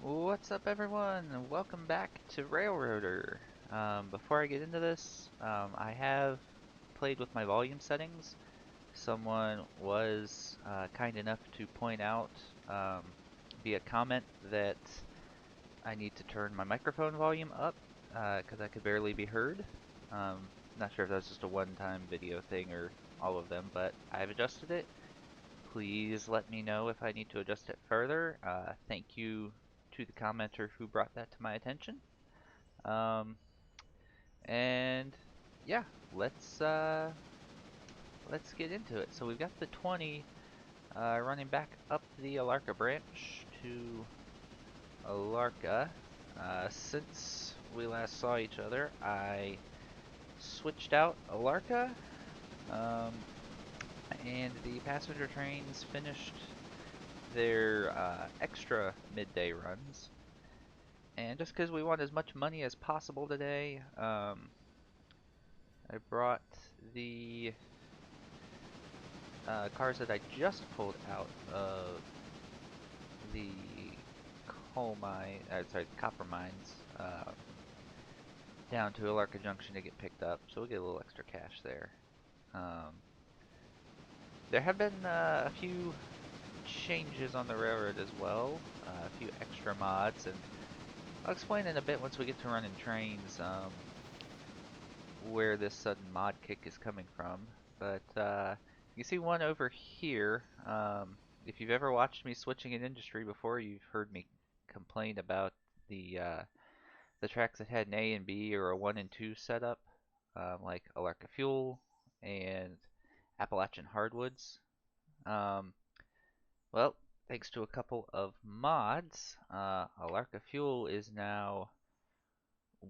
What's up, everyone? Welcome back to Railroader. Before I get into this, I have played with my volume settings. Someone was kind enough to point out via comment that I need to turn my microphone volume up because I could barely be heard. Not sure if that's just a one-time video thing or all of them, but I've adjusted it. Please let me know if I need to adjust it further. Thank you to the commenter who brought that to my attention. Um, and yeah, let's uh, let's get into it. So we've got the 20 running back up the Alarka branch to Alarka. Since we last saw each other, I switched out Alarka, um, and the passenger trains finished their extra midday runs. And just because we want as much money as possible today, I brought the cars that I just pulled out of the copper mines, down to Alarka Junction to get picked up. So we'll get a little extra cash there. Um, there have been a few changes on the railroad as well, a few extra mods, and I'll explain in a bit once we get to running trains. Where this sudden mod kick is coming from. But you see one over here. If you've ever watched me switching an industry before, you've heard me complain about the tracks that had an A and B or a 1 and 2 setup, like Alarka Fuel and Appalachian Hardwoods. Um, well, thanks to a couple of mods, Alarka Fuel is now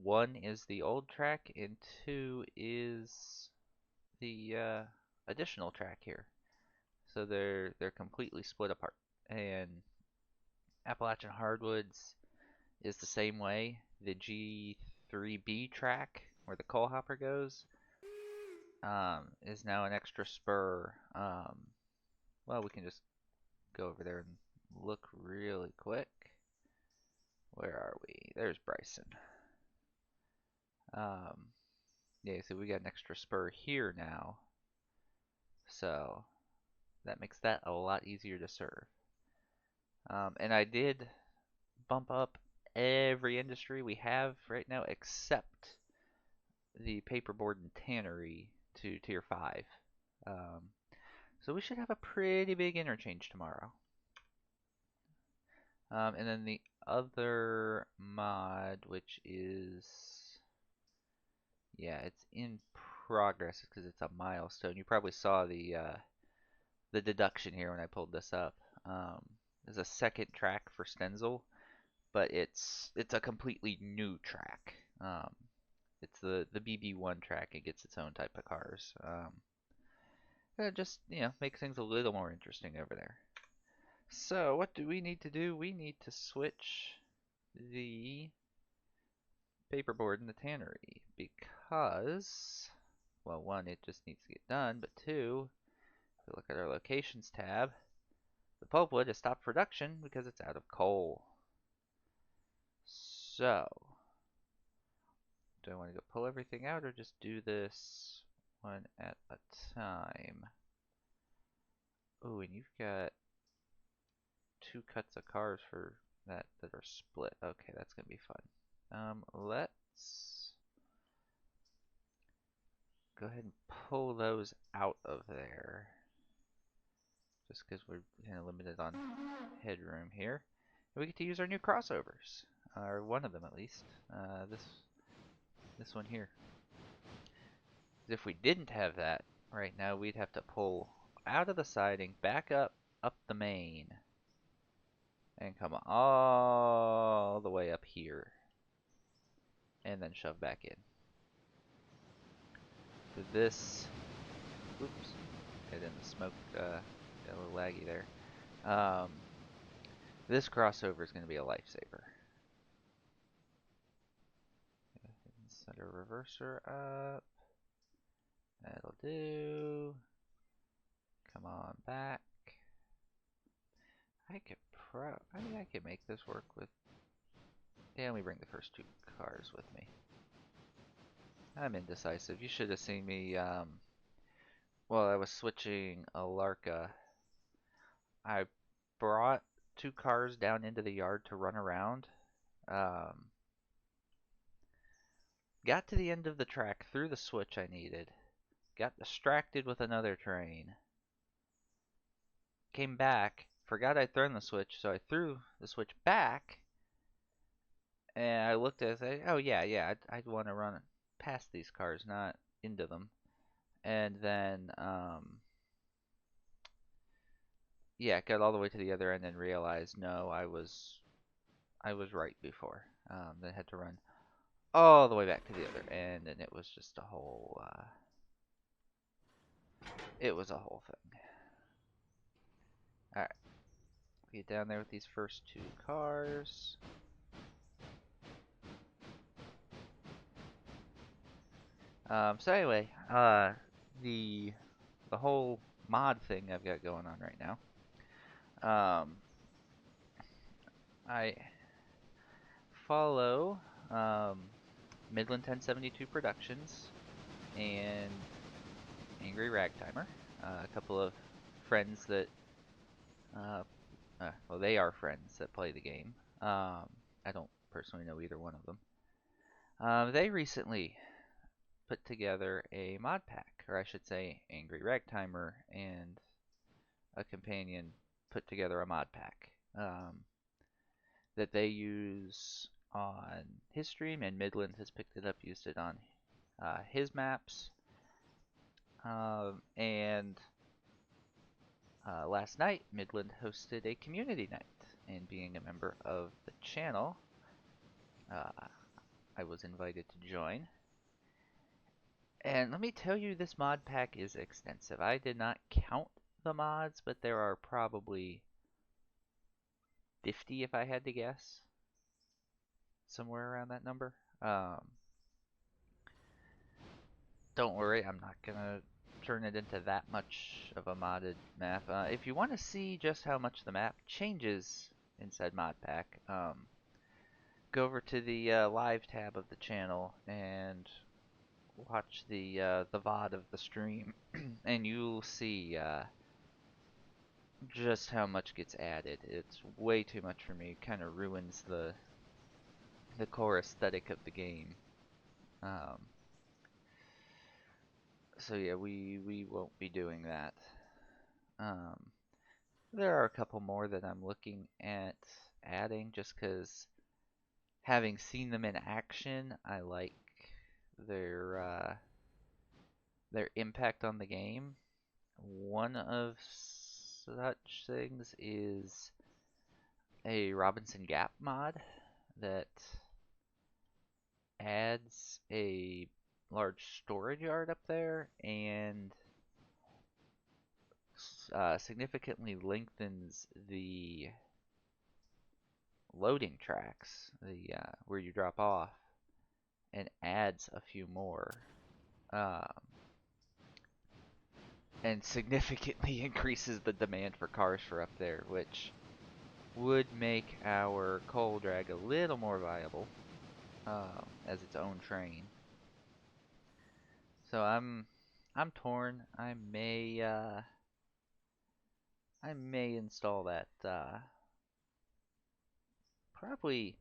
one is the old track and two is the additional track here. So they're completely split apart. And Appalachian Hardwoods is the same way. The G3B track where the coal hopper goes is now an extra spur. Well, we can just go over there and look really quick. Where are we? There's Bryson. Um, yeah, so we got an extra spur here now. So that makes that a lot easier to serve. And I did bump up every industry we have right now except the paperboard and tannery to tier 5. Um, so we should have a pretty big interchange tomorrow. And then the other mod, which is, yeah, it's in progress because it's a milestone. You probably saw the deduction here when I pulled this up. There's a second track for Stenzel, but it's a completely new track. It's the BB1 track. It gets its own type of cars. It just makes things a little more interesting over there. So what do we need to do? We need to switch the paperboard and the tannery because, well, one, it just needs to get done, but two, if we look at our locations tab, the pulpwood has stopped production because it's out of coal. So, do I want to go pull everything out or just do this one at a time? Oh, and you've got two cuts of cars for that are split. Okay, that's gonna be fun. Let's go ahead and pull those out of there, just because we're kind of limited on headroom here. And we get to use our new crossovers, or one of them at least. This one here. If we didn't have that right now, we'd have to pull out of the siding, back up the main, and come all the way up here, and then shove back in. This, oops, and then the smoke got a little laggy there. This crossover is going to be a lifesaver. Set a reverser up. That'll do. Come on back. I think I could make this work with Yeah, let me bring the first two cars with me. I'm indecisive. You should have seen me, well, I was switching a Larka. I brought two cars down into the yard to run around. Um, got to the end of the track, threw the switch I needed, got distracted with another train, came back, forgot I'd thrown the switch, so I threw the switch back, and I looked at it and said, oh yeah, I'd want to run past these cars, not into them. And then, yeah, got all the way to the other end and realized, no, I was right before. Then had to run all the way back to the other end, and it was just a whole, it was a whole thing. Alright, get down there with these first two cars. So anyway, the the whole mod thing I've got going on right now. I follow Midland 1072 Productions and Angry Ragtimer, a couple of friends that, uh, well, they are friends that play the game. I don't personally know either one of them. They recently put together a mod pack, or I should say, Angry Ragtimer and a companion put together a mod pack that they use on his stream, and Midland has picked it up, used it on his maps. And last night, Midland hosted a community night, and being a member of the channel, uh, I was invited to join. And let me tell you, this mod pack is extensive. I did not count the mods, but there are probably 50 if I had to guess. Somewhere around that number. Don't worry, I'm not gonna turn it into that much of a modded map. If you want to see just how much the map changes inside mod pack, go over to the live tab of the channel and watch the VOD of the stream, and you'll see just how much gets added. It's way too much for me. It kind of ruins the core aesthetic of the game. Um, so yeah, we won't be doing that. Um, there are a couple more that I'm looking at adding just because having seen them in action, I like their impact on the game. One of such things is a Robinson Gap mod that adds a large storage yard up there and significantly lengthens the loading tracks, the where you drop off, and adds a few more, um, and significantly increases the demand for cars for up there, which would make our coal drag a little more viable as its own train. So I'm torn. I may install that probably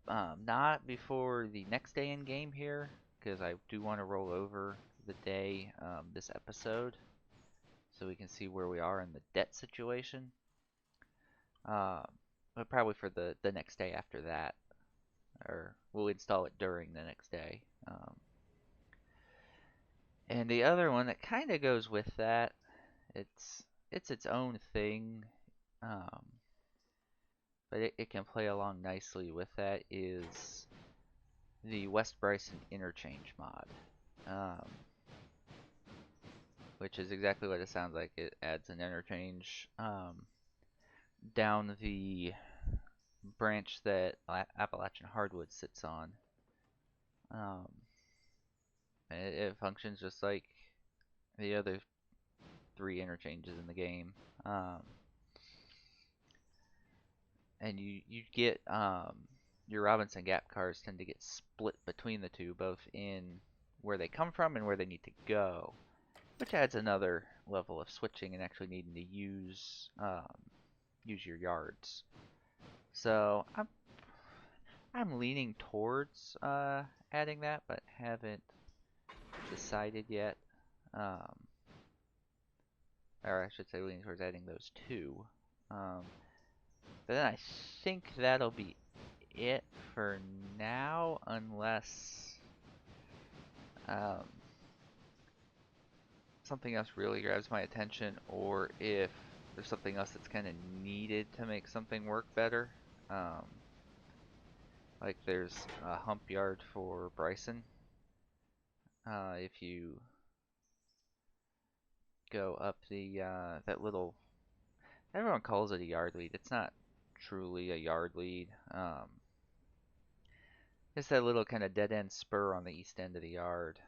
not before the next day in game here, because I do want to roll over the day this episode so we can see where we are in the debt situation. Um, but probably for the next day after that, or we'll install it during the next day. And the other one that kind of goes with that, it's its own thing, um, but it can play along nicely with that, is the West Bryson interchange mod, um, which is exactly what it sounds like. It adds an interchange down the branch that Appalachian Hardwood sits on. Um, it functions just like the other three interchanges in the game. Um, and you get your Robinson Gap cars tend to get split between the two, both in where they come from and where they need to go, which adds another level of switching and actually needing to use your yards. So I'm leaning towards adding that, but haven't decided yet. Um, or I should say leaning towards adding those two. But then I think that'll be it for now, unless um, something else really grabs my attention, or if there's something else that's kind of needed to make something work better. Um, like there's a hump yard for Bryson. If you go up that little, everyone calls it a yard lead. It's not truly a yard lead. It's that little kind of dead end spur on the east end of the yard.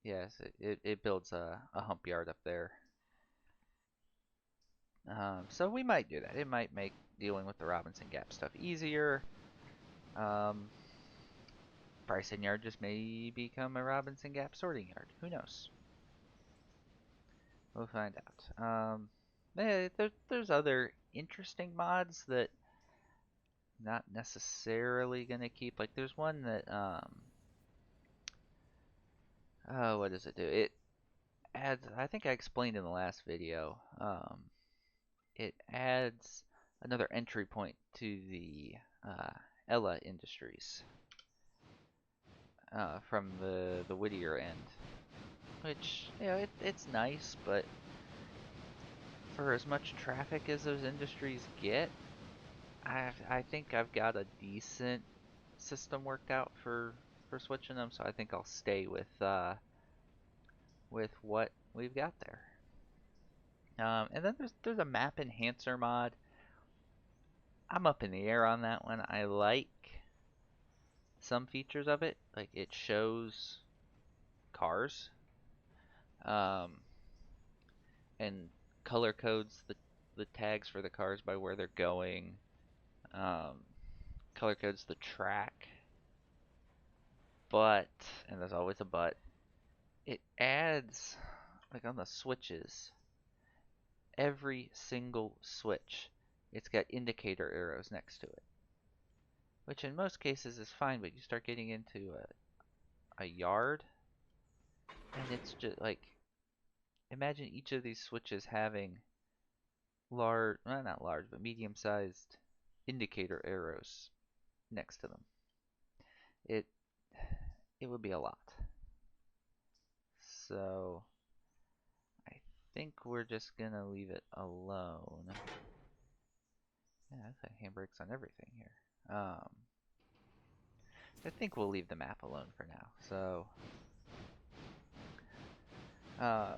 Yes, it builds a hump yard up there. So we might do that. It might make dealing with the Robinson Gap stuff easier. Bryson Yard just may become a Robinson Gap sorting yard. Who knows? We'll find out. There's other interesting mods that not necessarily gonna keep. Like there's one that oh, what does it do? It adds. I think I explained in the last video. It adds another entry point to the Ella Industries from the Whittier end, which it's nice, but for as much traffic as those industries get, I think I've got a decent system worked out for switching them, so I think I'll stay with what we've got there. And then there's a map enhancer mod. I'm up in the air on that one. I like some features of it, like it shows cars, um, and color codes the tags for the cars by where they're going. Um, color codes the track, but, and there's always a but, it adds, like on the switches, every single switch, it's got indicator arrows next to it, which in most cases is fine, but you start getting into a yard, and it's just like, imagine each of these switches having large, well, not large, but medium-sized indicator arrows next to them. It it would be a lot. So I think we're just gonna leave it alone. Yeah, I've got handbrakes on everything here. I think we'll leave the map alone for now. So, uh,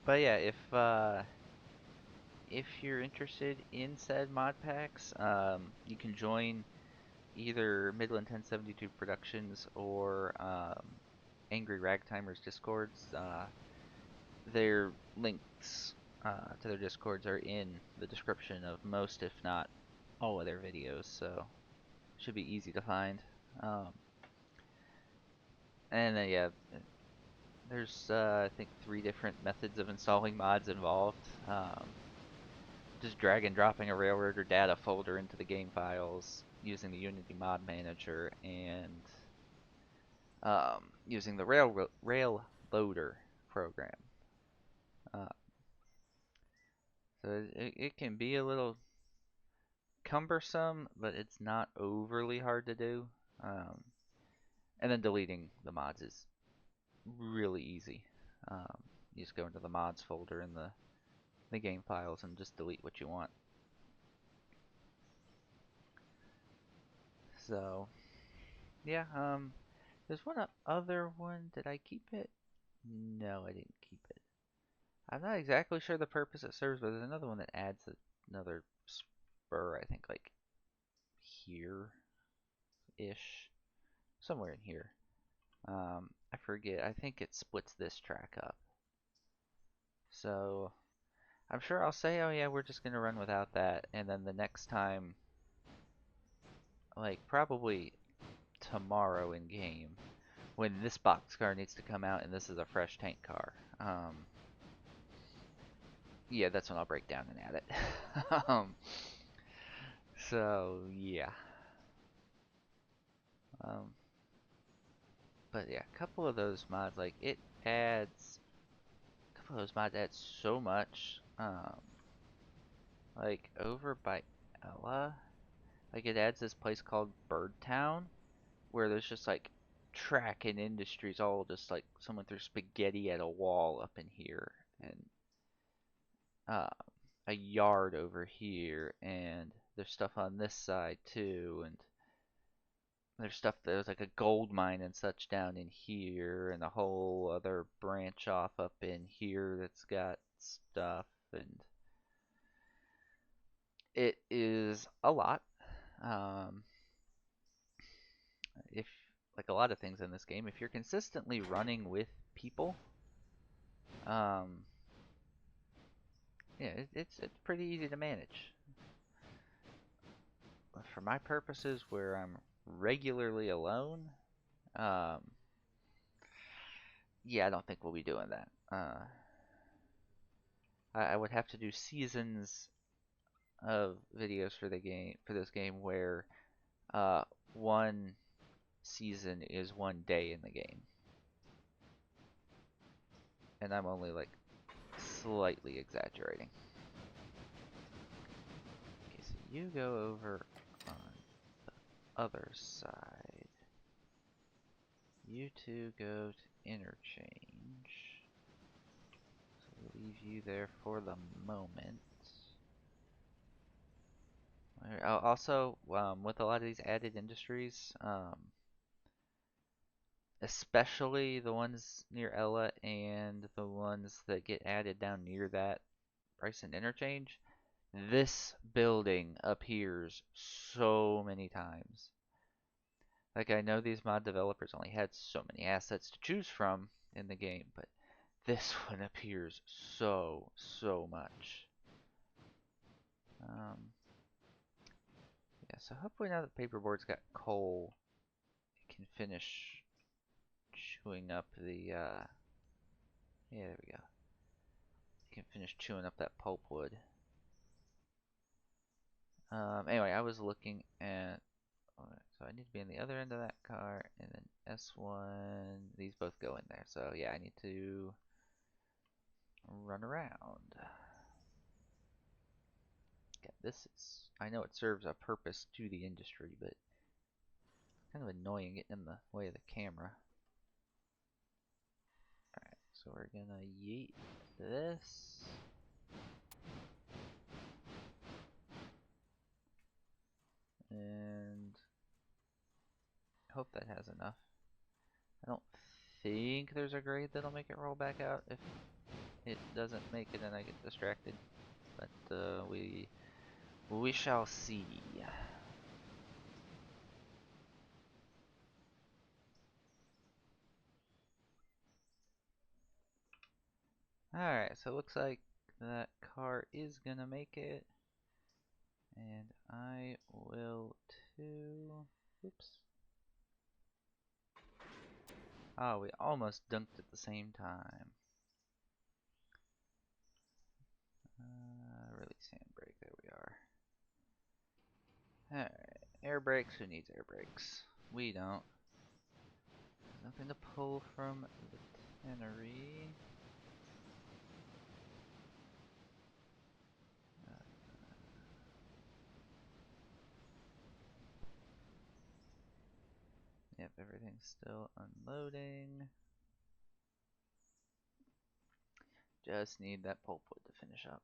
but yeah, if you're interested in said mod packs, you can join either Midland 1072 Productions or Angry Ragtimers Discords. Their links to their Discords are in the description of most, if not all, of their videos, so should be easy to find. Um, and then yeah, there's I think 3 different methods of installing mods involved. Just drag and dropping a Railroader data folder into the game files using the Unity Mod Manager and using the Rail Loader program. Uh, so it can be a little cumbersome, but it's not overly hard to do. Um, and then deleting the mods is really easy. You just go into the mods folder in the game files and just delete what you want. So yeah, there's one other one. Did I keep it? No, I didn't keep it. I'm not exactly sure the purpose it serves, but there's another one that adds another spur, I think, like here-ish, somewhere in here. I forget. I think it splits this track up. So I'm sure I'll say, oh yeah, we're just gonna run without that, and then the next time, like probably tomorrow in game, when this boxcar needs to come out and this is a fresh tank car. Yeah, that's when I'll break down and add it. So yeah. Um, but yeah, a couple of those mods, like it adds, a couple of those mods add so much. Like over by Ella, like it adds this place called Bird Town, where there's just like track and industries all just like someone threw spaghetti at a wall up in here, and uh, a yard over here, and there's stuff on this side too, and there's stuff there's like a gold mine and such down in here, and a whole other branch off up in here that's got stuff, and it is a lot. Um, if like a lot of things in this game, if you're consistently running with people, um, yeah, it's pretty easy to manage. For my purposes, where I'm regularly alone, um, yeah, I don't think we'll be doing that. I would have to do seasons of videos for the game for this game where one season is one day in the game, and I'm only like slightly exaggerating. Okay, so you go over on the other side. You two go to interchange. So we'll leave you there for the moment. Also, with a lot of these added industries, especially the ones near Ella and the ones that get added down near that Bryson interchange, this building appears so many times. Like, I know these mod developers only had so many assets to choose from in the game, but this one appears so much. Yeah, so hopefully now that paperboard's got coal, it can finish chewing up the, yeah, there we go. It can finish chewing up that pulpwood. Anyway, I was looking at, so I need to be on the other end of that car, and then S1, these both go in there. So yeah, I need to run around. Yeah, this is, I know it serves a purpose to the industry, but it's kind of annoying getting in the way of the camera. Alright, so we're gonna yeet this. And hope that has enough. I don't think there's a grade that'll make it roll back out. If it doesn't make it, then I get distracted. But we shall see. Alright, so it looks like that car is gonna make it. And I will too. Oops. Oh, we almost dunked at the same time. Release handbrake, there we are. Alright, air brakes, who needs air brakes? We don't. Nothing to pull from the tannery. Yep, everything's still unloading. Just need that pulpwood to finish up.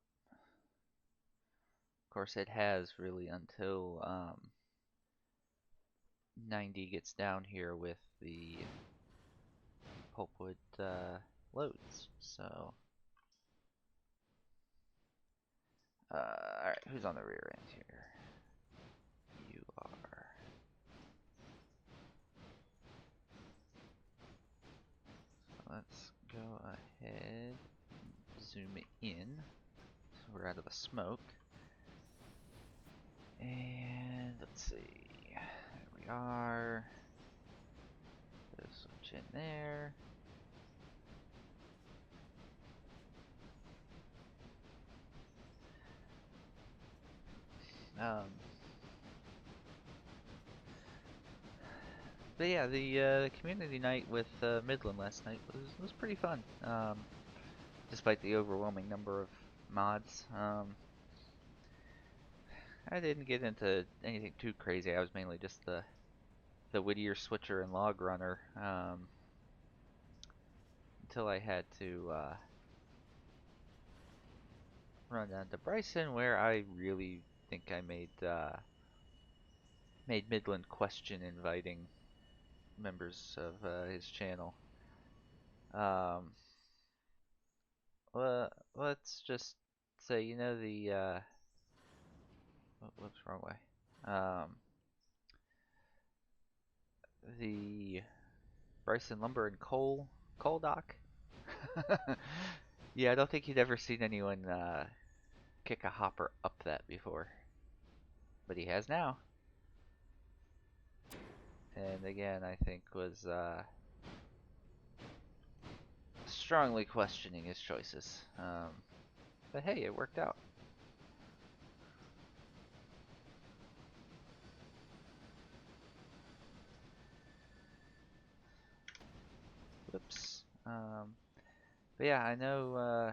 Of course, it has really until 90 gets down here with the pulpwood loads. So, alright, who's on the rear end here? You are. So let's go ahead, zoom in. So we're out of the smoke. And let's see. There we are. Put a switch in there. But yeah, the community night with Midland last night was pretty fun. Despite the overwhelming number of mods. I didn't get into anything too crazy. I was mainly just the Whittier switcher and log runner until I had to run down to Bryson, where I really think I made Midland question inviting members of his channel. Well, let's just say, you know, whoops, wrong way. The Bryson Lumber and Coal dock. Yeah, I don't think you'd ever seen anyone kick a hopper up that before, but he has now. And again, I think was strongly questioning his choices. But hey, it worked out. Whoops. But yeah, I know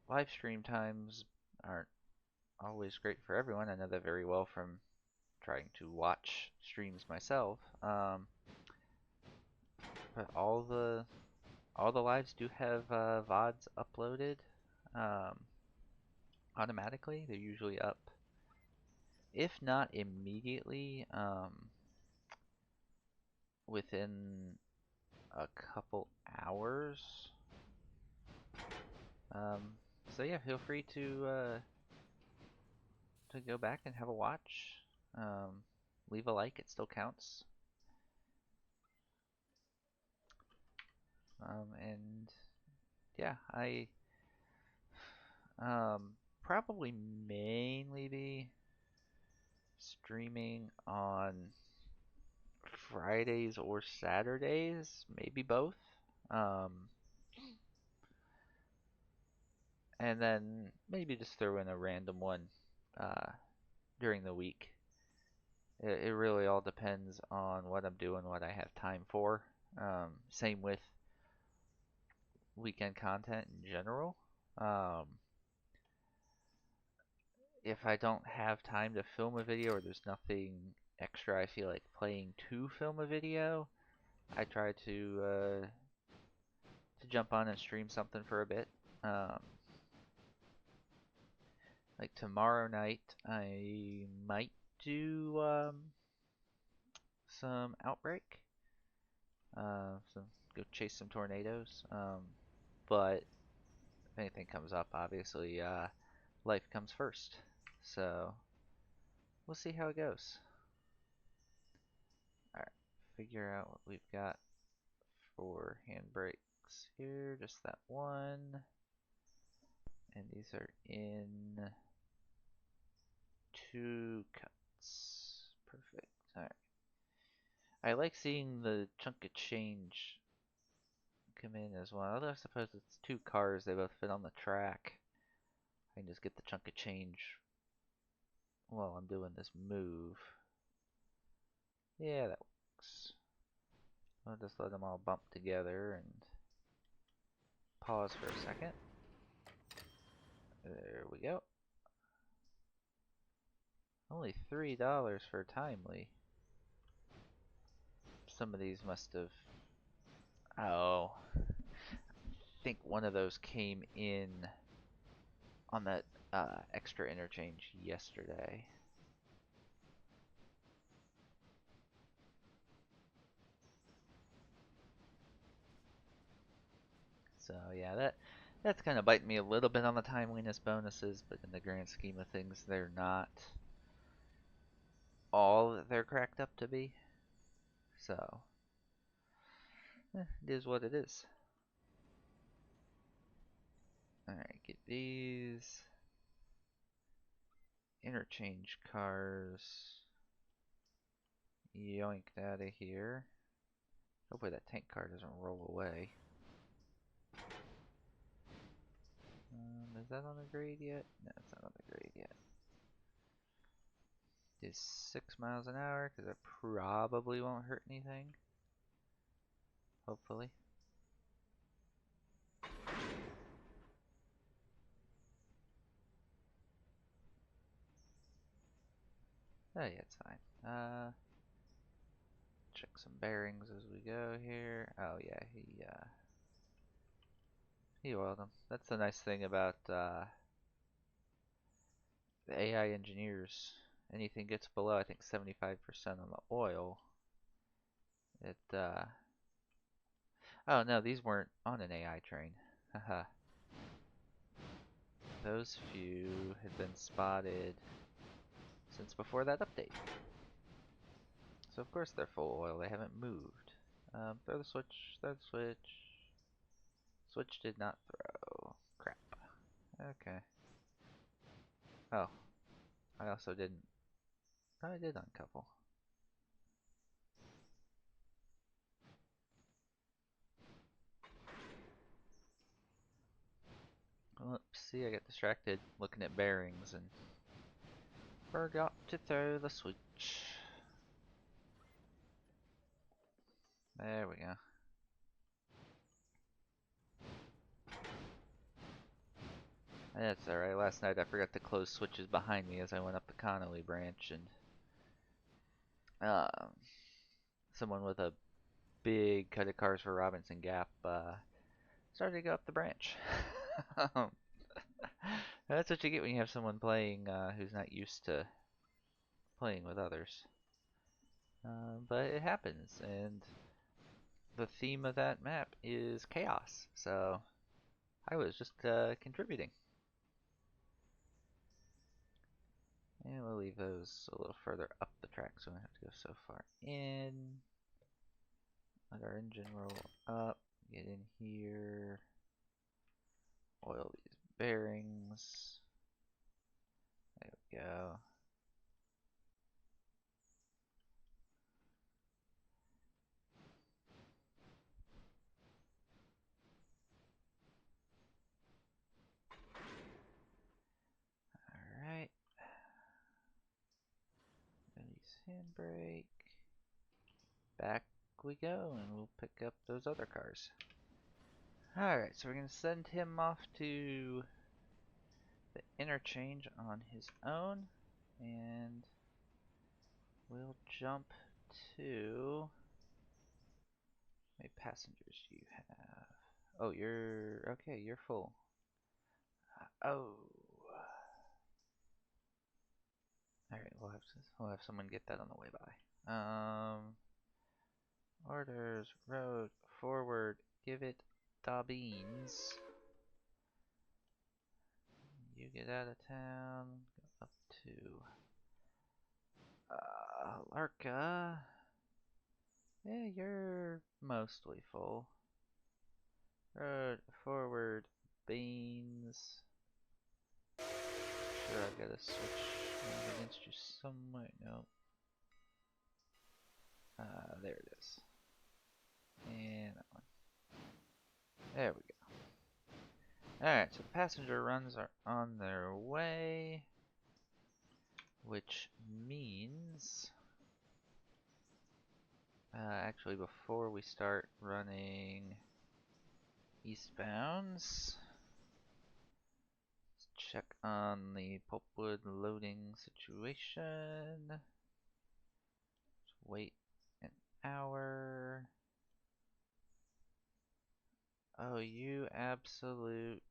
live stream times aren't always great for everyone. I know that very well from trying to watch streams myself. But all the lives do have VODs uploaded um, automatically. They're usually up, if not immediately, within a couple hours. So yeah, feel free to go back and have a watch. Leave a like; it still counts. And yeah, I probably mainly be streaming on Fridays or Saturdays, maybe both. Um, and then maybe just throw in a random one uh, during the week. It really all depends on what I'm doing, what I have time for. Same with weekend content in general. Um, if I don't have time to film a video or there's nothing extra I feel like playing to film a video, I try to jump on and stream something for a bit. Um, like tomorrow night, I might do some Outbreak. So go chase some tornadoes. But if anything comes up, obviously, life comes first. So we'll see how it goes. Alright, figure out what we've got for handbrakes here. Just that one. And these are in 2 cuts. Perfect. Alright. I like seeing the chunk of change come in as well. Although I suppose it's 2 cars, they both fit on the track. I can just get the chunk of change while I'm doing this move. Yeah, that works. I'll just let them all bump together and pause for a second. There we go. Only $3 for timely. Some of these must have... Oh. I think one of those came in on that extra interchange yesterday. So yeah, that's kind of biting me a little bit on the timeliness bonuses, but in the grand scheme of things, they're not all that they're cracked up to be. So it is what it is. Alright, get these. Interchange cars. Yoinked out of here. Hopefully that tank car doesn't roll away. Is that on the grade yet? No, it's not on the grade yet. Is 6 miles an hour, because it probably won't hurt anything. Hopefully. Oh yeah, it's fine. Check some bearings as we go here. Oh yeah, he oiled them. That's the nice thing about the AI engineers. Anything gets below, I think 75% on the oil. It. Oh no, these weren't on an AI train. Haha. Those few had been spotted since before that update. So of course they're full oil, they haven't moved. Throw the switch, throw the switch. Switch did not throw. Crap. Okay. Oh, I also didn't. Oh, I did uncouple. Oops, see, I got distracted looking at bearings and forgot to throw the switch. There we go. That's alright. Last night I forgot to close switches behind me as I went up the Connolly branch, and um, someone with a big cut of cars for Robinson Gap started to go up the branch. Um, That's what you get when you have someone playing who's not used to playing with others. But it happens, and the theme of that map is chaos, so I was just contributing. And we'll leave those a little further up the track so we don't have to go so far in. Let our engine roll up, get in here, oil these bearings. There we go. Alright. Release handbrake. Back we go, and we'll pick up those other cars. Alright, so we're going to send him off to the interchange on his own, and we'll jump to... How many passengers do you have? Oh, you're... okay, you're full. Oh. Alright, we'll have someone get that on the way by. Orders, road, forward, give it the beans. You get out of town, go up to Larka. Yeah, you're mostly full. Road, forward, beans. Sure, I've got to switch against you somewhere. No. There it is. And that one. There we go. Alright, so the passenger runs are on their way. Which means... actually, before we start running eastbounds, let's check on the pulpwood loading situation. Let's wait an hour. Oh, you absolute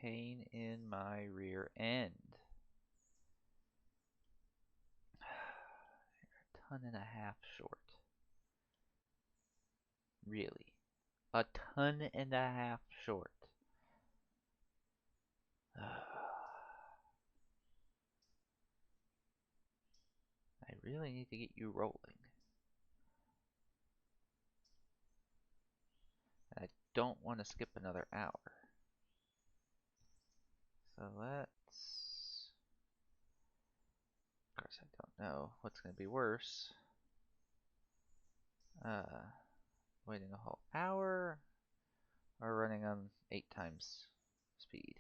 pain in my rear end. You're a ton and a half short. Really. A ton and a half short. I really need to get you rolling. I don't want to skip another hour. So let's... Of course, I don't know what's going to be worse. Waiting a whole hour or running on 8 times speed.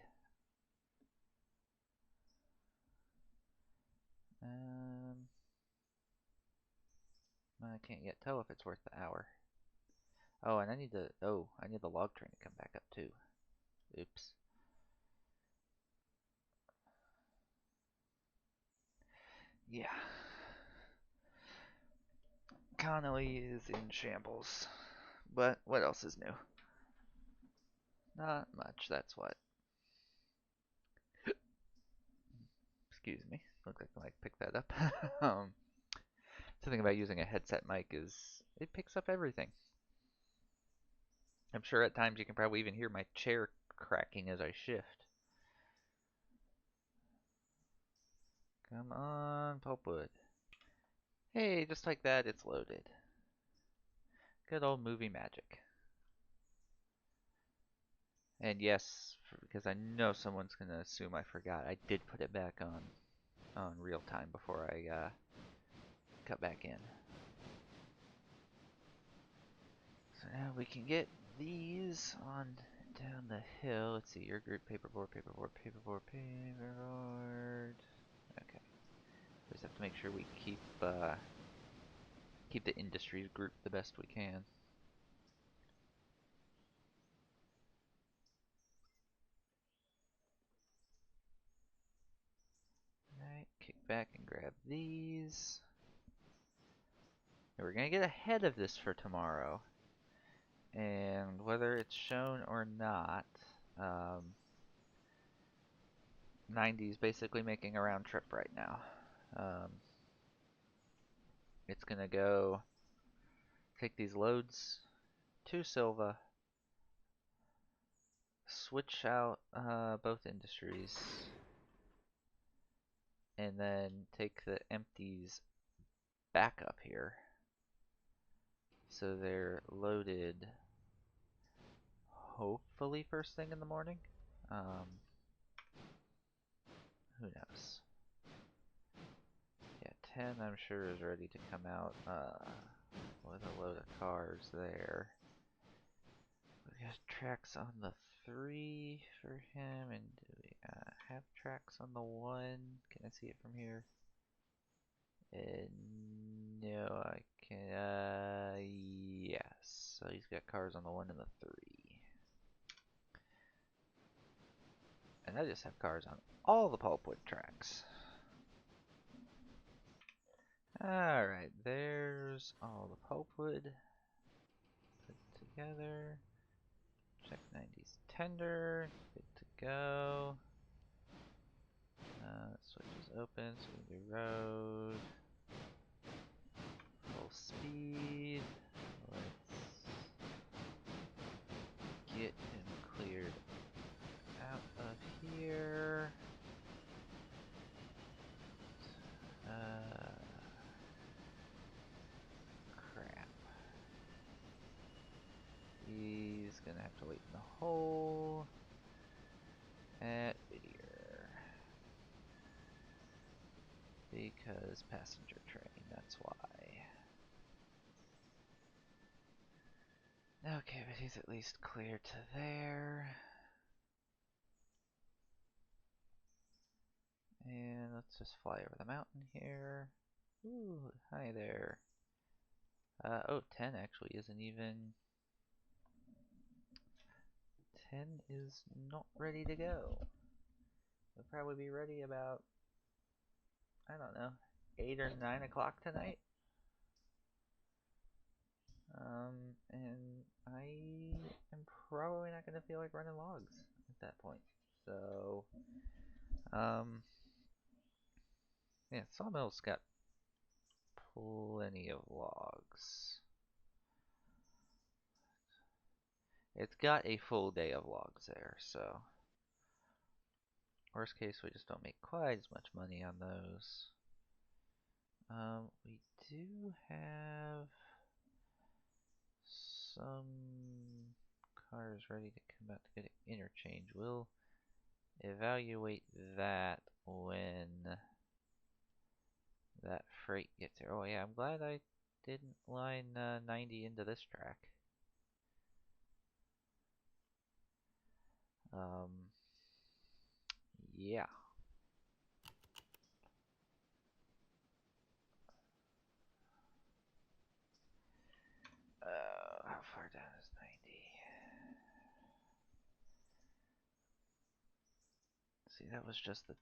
I can't yet tell if it's worth the hour. Oh, and I need the log train to come back up too. Oops. Yeah. Connolly is in shambles. But what else is new? Not much, that's what. Excuse me. Looks like the mic picked that up. Something about using a headset mic is it picks up everything. I'm sure at times you can probably even hear my chair cracking as I shift. Come on, pulpwood. Hey, just like that, it's loaded. Good old movie magic. And yes, because I know someone's gonna assume I forgot, I did put it back on real time before I cut back in. So now we can get these on down the hill. Let's see, your group, paperboard, paperboard, paperboard, paperboard. Okay. We just have to make sure we keep the industries group the best we can. Alright, kick back and grab these. And we're gonna get ahead of this for tomorrow. And whether it's shown or not, 90 is basically making a round trip right now. It's gonna go take these loads to Silva, switch out both industries, and then take the empties back up here. So they're loaded hopefully first thing in the morning. Who knows? Yeah, 10 I'm sure is ready to come out with a load of cars there. We got tracks on the 3 for him, and do we have tracks on the 1? Can I see it from here? No, I can, yes. So he's got cars on the 1 and the 3. And I just have cars on all the pulpwood tracks. Alright, there's all the pulpwood put together. Check 90's tender, good to go. Switch is open, so we can do road. Full speed. Let's get him cleared out of here. Crap. He's gonna have to wait in the hole at Whittier. Because passenger train, that's why. Okay, but he's at least clear to there. And let's just fly over the mountain here. Ooh, hi there. Oh, 10 actually isn't even... 10 is not ready to go. It'll probably be ready about, I don't know, 8 or 9 o'clock tonight. And I am probably not going to feel like running logs at that point. So, yeah, Sawmill's got plenty of logs. It's got a full day of logs there, so worst case we just don't make quite as much money on those. We do have some cars ready to come out to get an interchange. Will evaluate that when that freight gets here. Oh yeah, I'm glad I didn't line 90 into this track. Yeah. How far down is 90? See, that was just the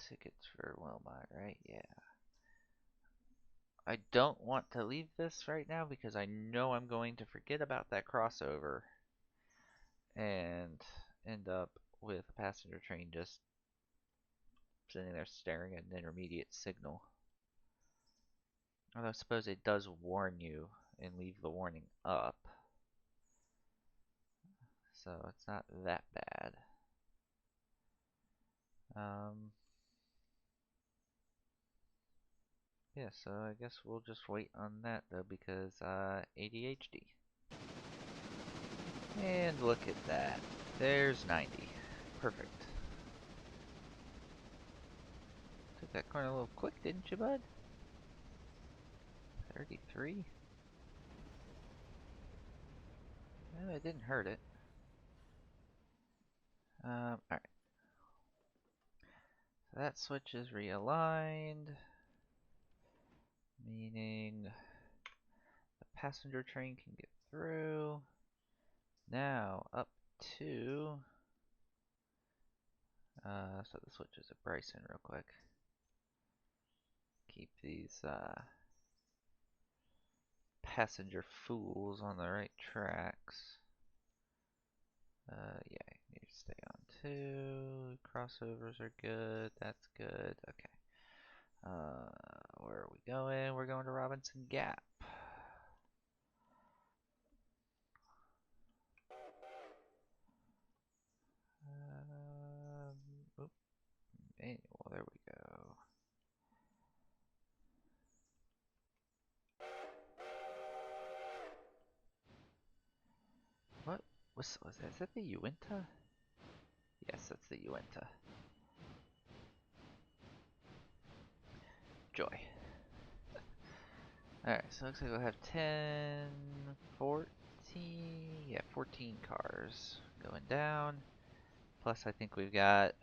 tickets for Wilmot, right? Yeah. I don't want to leave this right now because I know I'm going to forget about that crossover and end up with a passenger train just sitting there staring at an intermediate signal. Although I suppose it does warn you and leave the warning up. So it's not that bad. Yeah, so I guess we'll just wait on that though because ADHD. And look at that. There's 90. Perfect. Took that corner a little quick, didn't you, bud? 33? Well, it didn't hurt it. Alright. So that switch is realigned, meaning the passenger train can get through. Now up to, so the switches at Bryson real quick. Keep these passenger fools on the right tracks. Yeah, you need to stay on 2. Crossovers are good. That's good. Okay. Where are we going? We're going to Robinson Gap. Oop, manual. There we go. What was that? Is that the Uinta? Yes, that's the Uinta. Joy. Alright, so it looks like we'll have 10, 14, yeah, 14 cars going down. Plus I think we've got,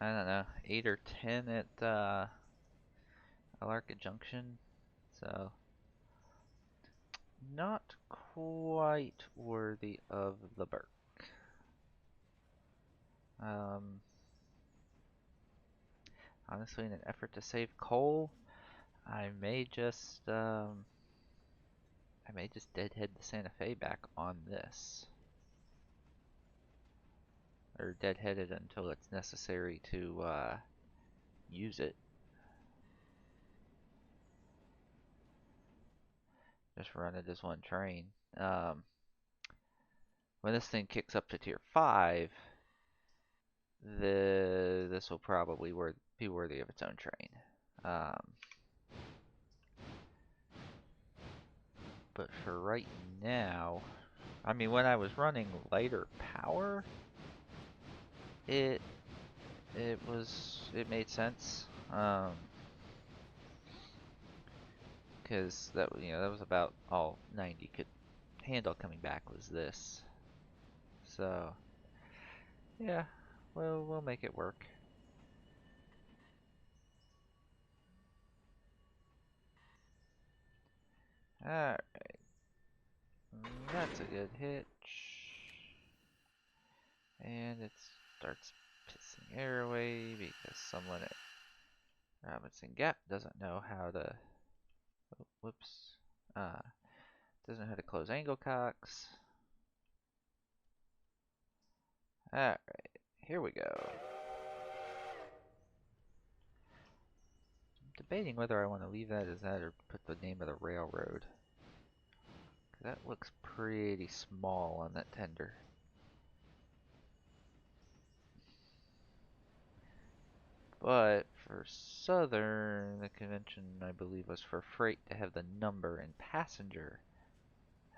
I don't know, 8 or 10 at Alarka Junction. So, not quite worthy of the Burke. Honestly, in an effort to save coal, I may just deadhead the Santa Fe back on this. Or deadhead it until it's necessary to use it. Just run it as one train. When this thing kicks up to tier 5, this will probably be worthy of its own train. But for right now, I mean, when I was running lighter power, it made sense. Because that was about all 90 could handle coming back was this. So yeah, we'll make it work. Alright. That's a good hitch. And it starts pissing air away because someone at Robinson Gap doesn't know how to, oh, whoops, doesn't know how to close angle cocks. Alright, here we go. I'm debating whether I want to leave that as that or put the name of the railroad. That looks pretty small on that tender. But for Southern, the convention I believe was for freight to have the number and passenger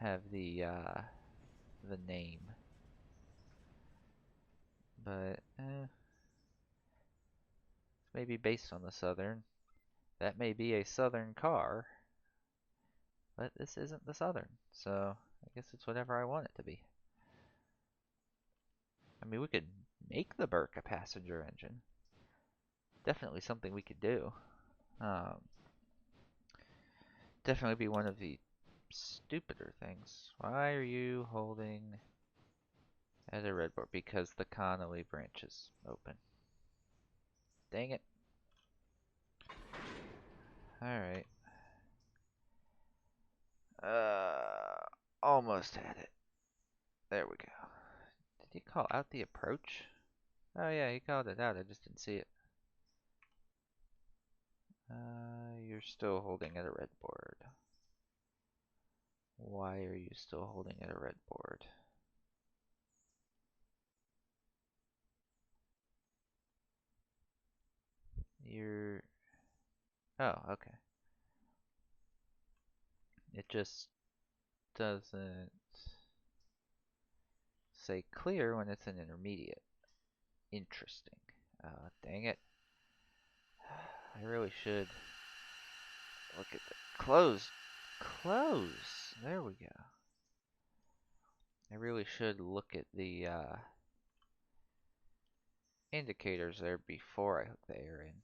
have the name. But maybe based on the Southern. That may be a Southern car, but this isn't the Southern, so I guess it's whatever I want it to be. I mean, we could make the Burke a passenger engine. Definitely something we could do. Um, definitely be one of the stupider things. Why are you holding at a red board? Because the Connolly branch is open. Dang it. Alright. Almost had it. There we go. Did he call out the approach? Oh yeah, he called it out. I just didn't see it. You're still holding at a red board. Why are you still holding at a red board? You're... Oh, okay. It just doesn't say clear when it's an intermediate. Interesting. Dang it. I really should look at the... Close! Close! There we go. I really should look at the indicators there before I hook the air in.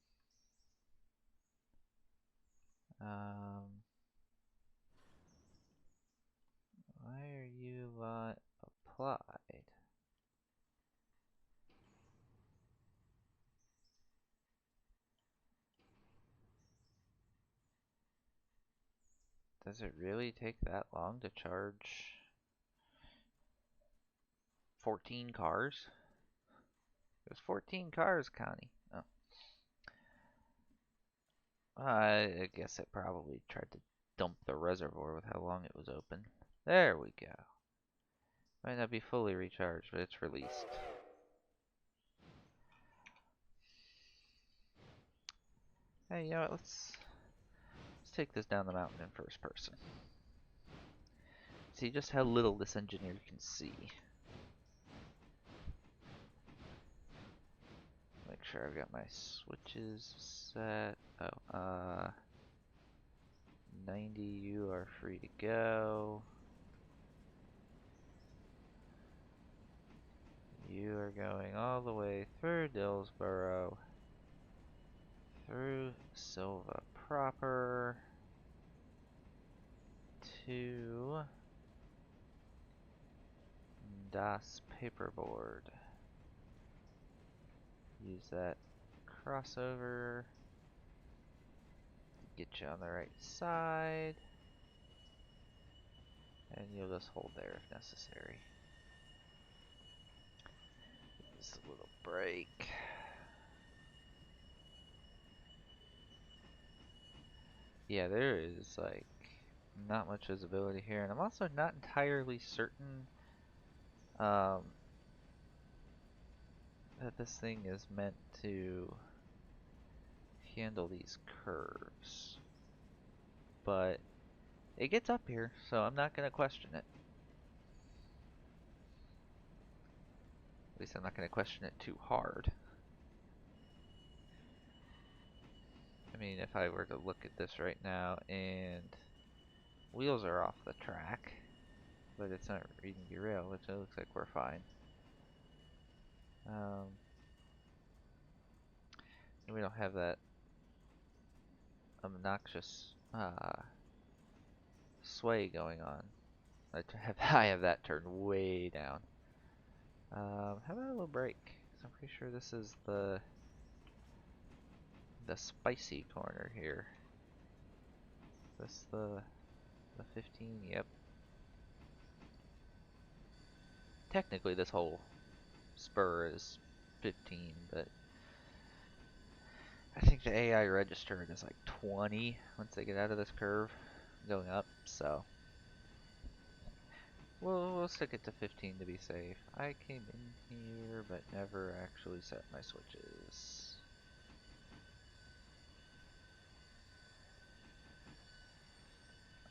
Why are you not applied? Does it really take that long to charge 14 cars? It was 14 cars, Connie. Oh. I guess it probably tried to dump the reservoir with how long it was open. There we go. Might not be fully recharged, but it's released. Hey, you know what? Let's take this down the mountain in first person. See just how little this engineer can see. Make sure I've got my switches set. Oh, 90, you are free to go. You are going all the way through Dillsboro, through Silva proper, to Das Paperboard. Use that crossover to get you on the right side, and you'll just hold there if necessary. Just a little break. Yeah, there is like not much visibility here, and I'm also not entirely certain that this thing is meant to handle these curves. But it gets up here, so I'm not going to question it. At least I'm not going to question it too hard. I mean, if I were to look at this right now and wheels are off the track, but it's not reading derail, which it looks like we're fine. And we don't have that obnoxious sway going on. I have that turned way down. How about a little brake? So I'm pretty sure this is the spicy corner here. Is this the 15? Yep. Technically this whole spur is 15, but I think the AI registered is like 20 once they get out of this curve going up, so we'll stick it to 15 to be safe. I came in here but never actually set my switches.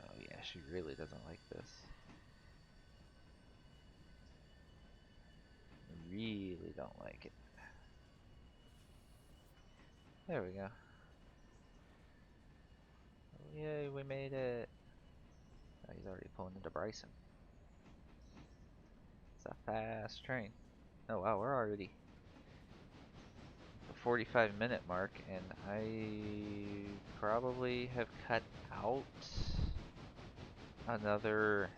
Oh yeah, she really doesn't like this. really don't like it. There we go. Yay, we made it. Oh, he's already pulling into Bryson. It's a fast train. Oh wow, we're already the 45-minute mark, and I probably have cut out another,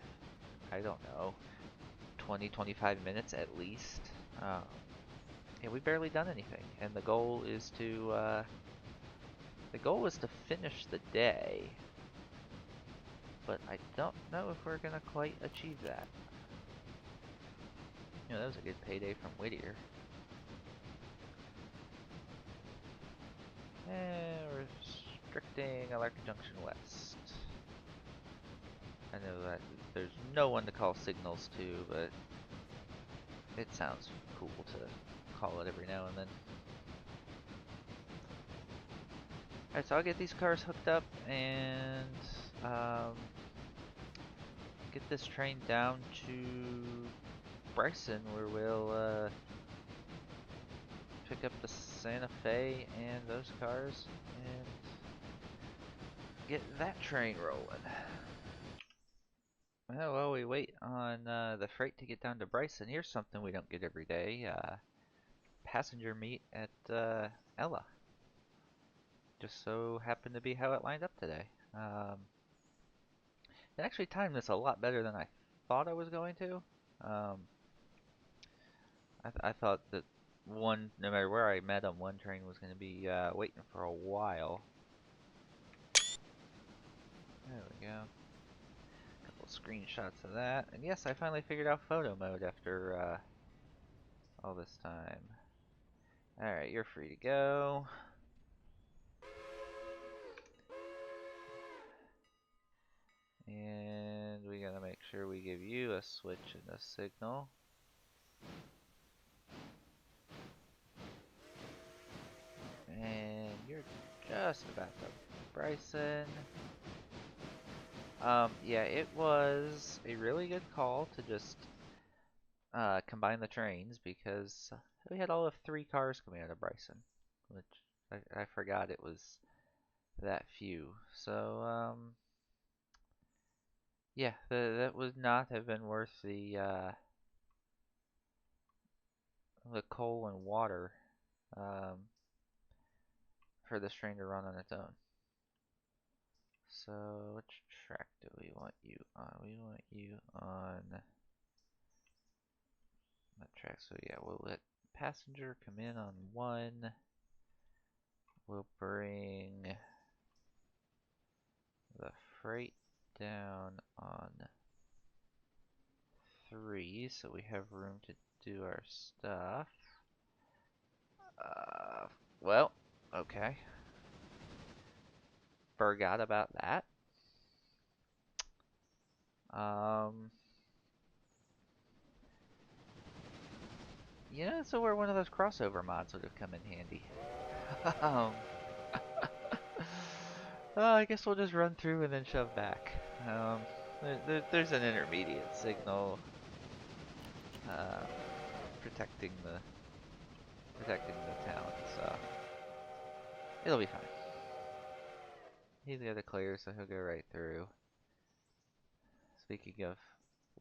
I don't know, 20-25 minutes at least. Yeah, we've barely done anything, and the goal is to finish the day, but I don't know if we're gonna quite achieve that. You know, that was a good payday from Whittier. And restricting Alarka Junction West. I know that there's no one to call signals to, but it sounds cool to call it every now and then. Alright, so I'll get these cars hooked up and get this train down to Bryson, where we'll pick up the Santa Fe and those cars and get that train rolling. Well, while we wait on the freight to get down to Bryson, here's something we don't get every day. Passenger meet at Ella. Just so happened to be how it lined up today. It actually timed this a lot better than I thought I was going to. I thought that no matter where I met him, one train was going to be waiting for a while. There we go. Couple screenshots of that. And yes, I finally figured out photo mode after all this time. Alright, you're free to go. And we gotta make sure we give you a switch and a signal. And you're just about to Bryson. Yeah, it was a really good call to just combine the trains because we had all of 3 cars coming out of Bryson, which I forgot it was that few. So, yeah, that would not have been worth the coal and water um, for this train to run on its own. So, which track do we want you on? We want you on that track. So yeah, we'll let passenger come in on 1. We'll bring the freight down on 3, so we have room to do our stuff. Well, okay. Forgot about that. Yeah, so where one of those crossover mods would have come in handy. um, I guess we'll just run through and then shove back. There's an intermediate signal uh, protecting the town, so it'll be fine. He's got a clear, so he'll go right through. Speaking of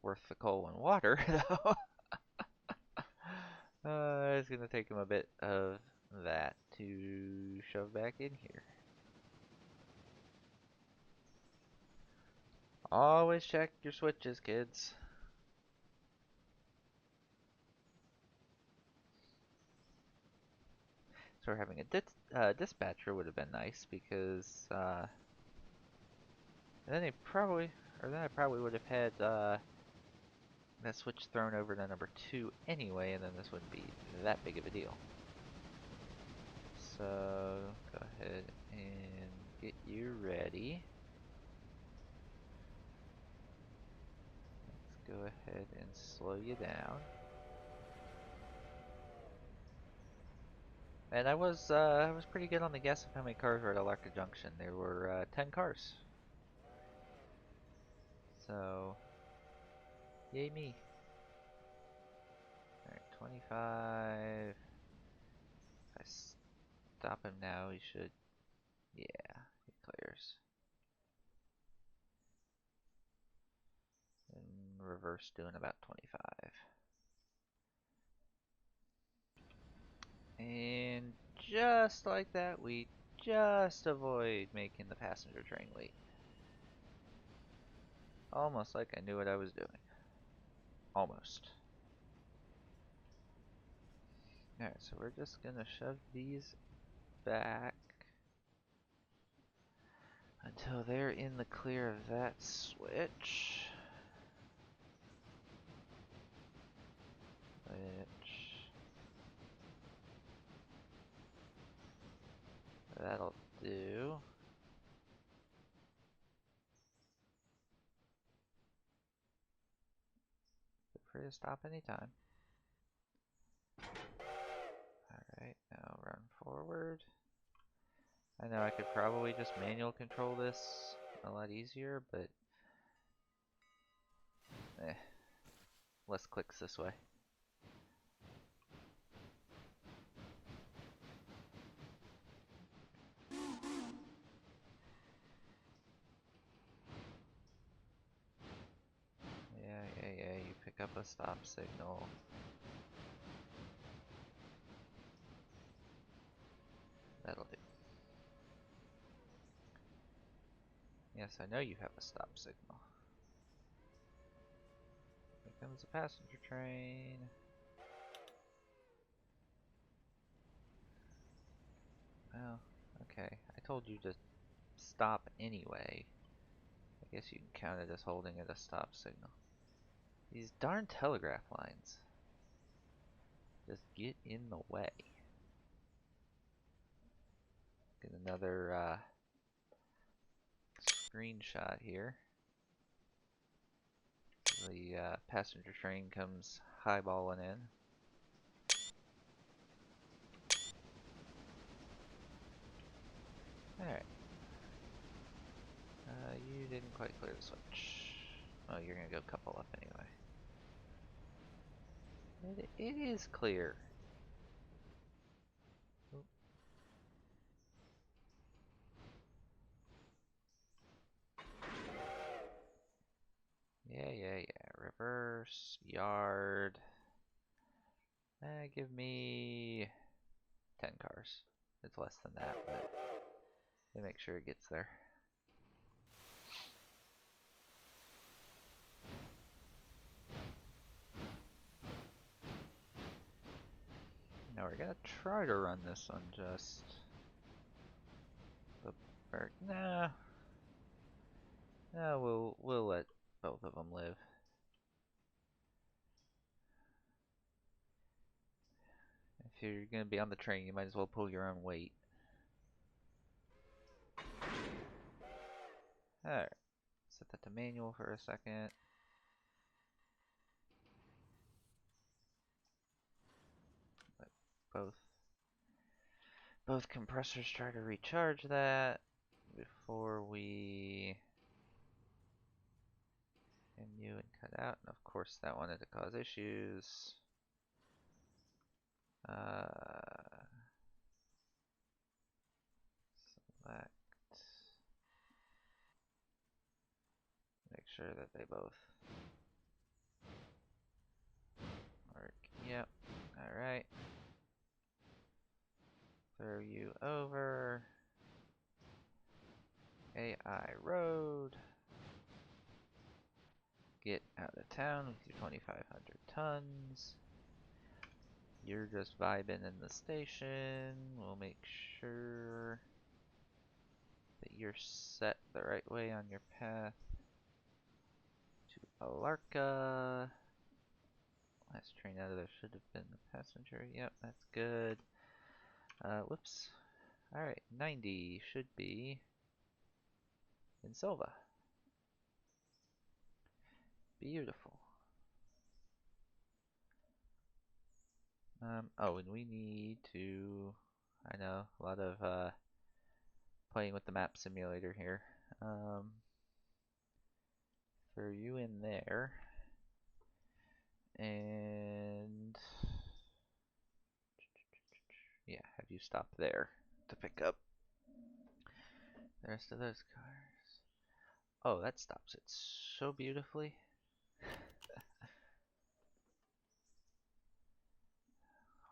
worth the coal and water, though, it's gonna take him a bit of that to shove back in here. Always check your switches, kids. So we're having a dispatcher would have been nice because then I probably would have had that switch thrown over to number 2 anyway, and then this wouldn't be that big of a deal. So go ahead and get you ready. Let's go ahead and slow you down. And I was pretty good on the guess of how many cars were at Alarka Junction. There were 10 cars. So yay me. Alright, 25. If I stop him now, he should. Yeah, he clears. And reverse doing about 25. And just like that, we just avoid making the passenger train wait. Almost like I knew what I was doing. Almost. Alright, so we're just gonna shove these back until they're in the clear of that switch. That'll do. Feel free to stop anytime. Alright, now run forward. I know I could probably just manual control this a lot easier, but less clicks this way. Yeah, you pick up a stop signal. That'll do. Yes, I know you have a stop signal. Here comes a passenger train. Well, okay. I told you to stop anyway. I guess you can count it as holding it a stop signal. These darn telegraph lines just get in the way. Get another screenshot here. The passenger train comes highballing in. Alright. You didn't quite clear the switch. Oh, you're gonna go couple up anyway. It is clear. Oop. Yeah. Reverse, yard. Give me 10 cars. It's less than that, but they make sure it gets there. Now we're gonna try to run this on just the bird. Nah. No, we'll let both of them live. If you're gonna be on the train, you might as well pull your own weight. Alright. Set that to manual for a second. Let both compressors try to recharge that before we menu and cut out. And of course that wanted to cause issues. Select. Make sure that they both work. Yep. Alright. Throw you over. AI road. Get out of town with your 2,500 tons. You're just vibing in the station. We'll make sure that you're set the right way on your path to Alarka. Last train out of there should have been the passenger. Yep, that's good. Whoops. Alright, 90 should be in Silva. Beautiful. Oh, and we need to, I know, a lot of playing with the map simulator here. Throw you in there. And you stop there to pick up the rest of those cars. Oh, that stops it so beautifully.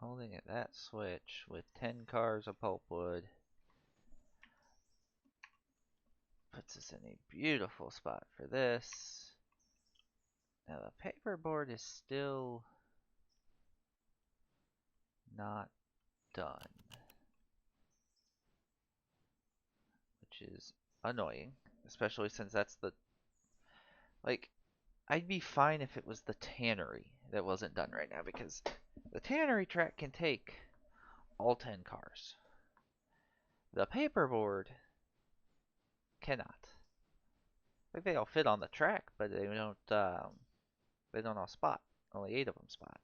Holding at that switch with 10 cars of pulpwood puts us in a beautiful spot for this. Now the paperboard is still not done, which is annoying, especially since that's the, like, I'd be fine if it was the tannery that wasn't done right now, because the tannery track can take all 10 cars. The paperboard cannot. Like, they all fit on the track, but they don't all spot. Only 8 of them spot.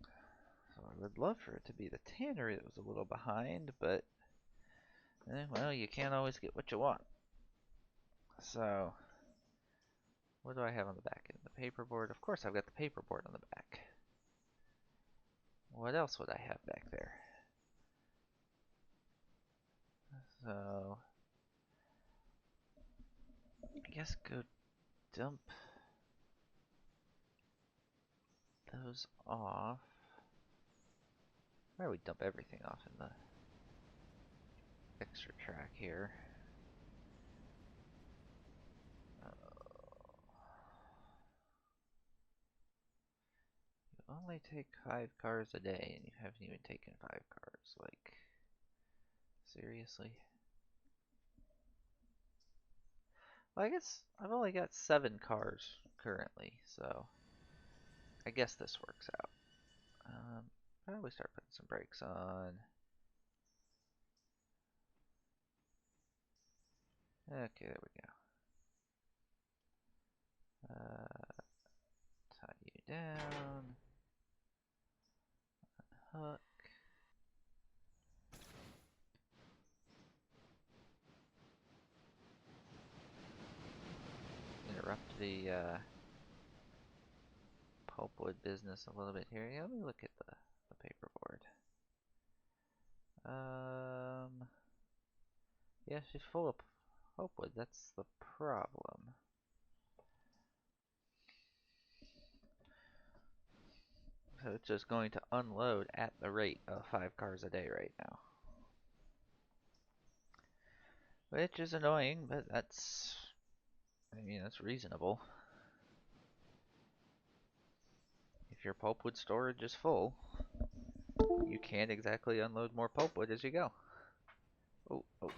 So I would love for it to be the tannery that was a little behind, but well, you can't always get what you want. So what do I have on the back end? The paperboard. Of course I've got the paperboard on the back. What else would I have back there? So I guess go dump those off. Why do we dump everything off in the extra track here? You only take 5 cars a day and you haven't even taken 5 cars. Like, seriously? Well, I guess I've only got 7 cars currently, so I guess this works out. Probably start putting some brakes on. Okay, there we go. Tie you down. Hook. Interrupt the pulpwood business a little bit here. Yeah, let me look at the paperboard. Yeah, she's full of pulpwood. That's the problem. So it's just going to unload at the rate of 5 cars a day right now. Which is annoying, but that's, I mean, that's reasonable. If your pulpwood storage is full, you can't exactly unload more pulpwood as you go. Oh, oh,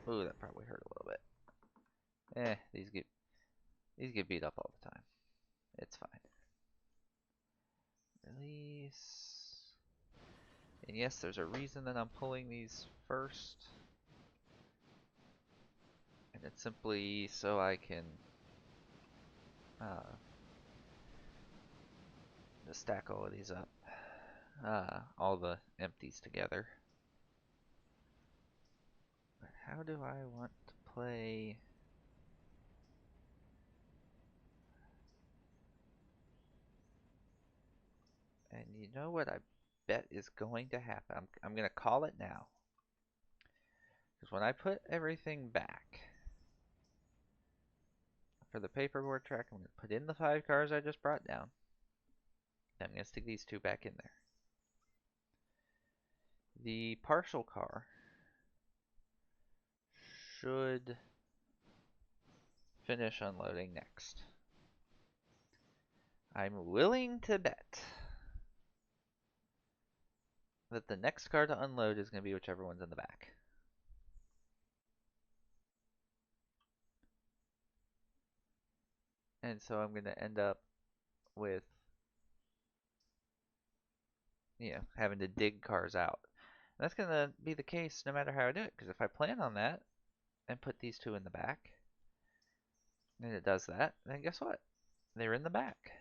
oh, that probably hurt a little bit. These get beat up all the time. It's fine. Release. And yes, there's a reason that I'm pulling these first. And it's simply so I can just stack all of these up. All the empties together. But how do I want to play? And you know what I bet is going to happen? I'm going to call it now. Because when I put everything back for the paperboard track, I'm going to put in the 5 cars I just brought down. I'm going to stick these 2 back in there. The partial car should finish unloading next. I'm willing to bet that the next car to unload is going to be whichever one's in the back. And so I'm going to end up with, having to dig cars out. And that's going to be the case no matter how I do it, because if I plan on that and put these 2 in the back, and it does that, then guess what? They're in the back.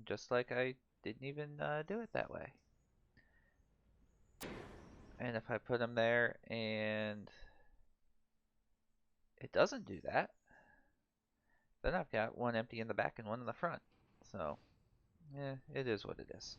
Just like I didn't even do it that way. And if I put them there and it doesn't do that, then I've got one empty in the back and one in the front. So Yeah, it is what it is.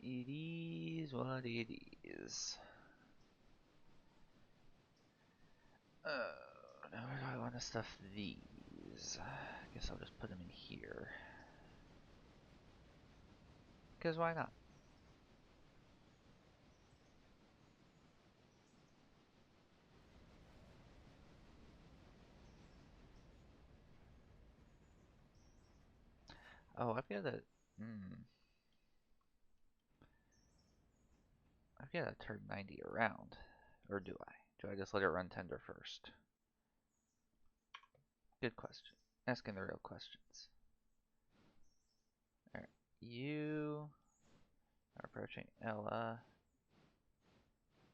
It is what it is. Now where do I want to stuff these? I guess I'll just put them in here. Because why not? Oh, I've got to turn 90 around. Or do I? Do I just let it run tender first? Good question. Asking the real questions. Alright. You are approaching Ella.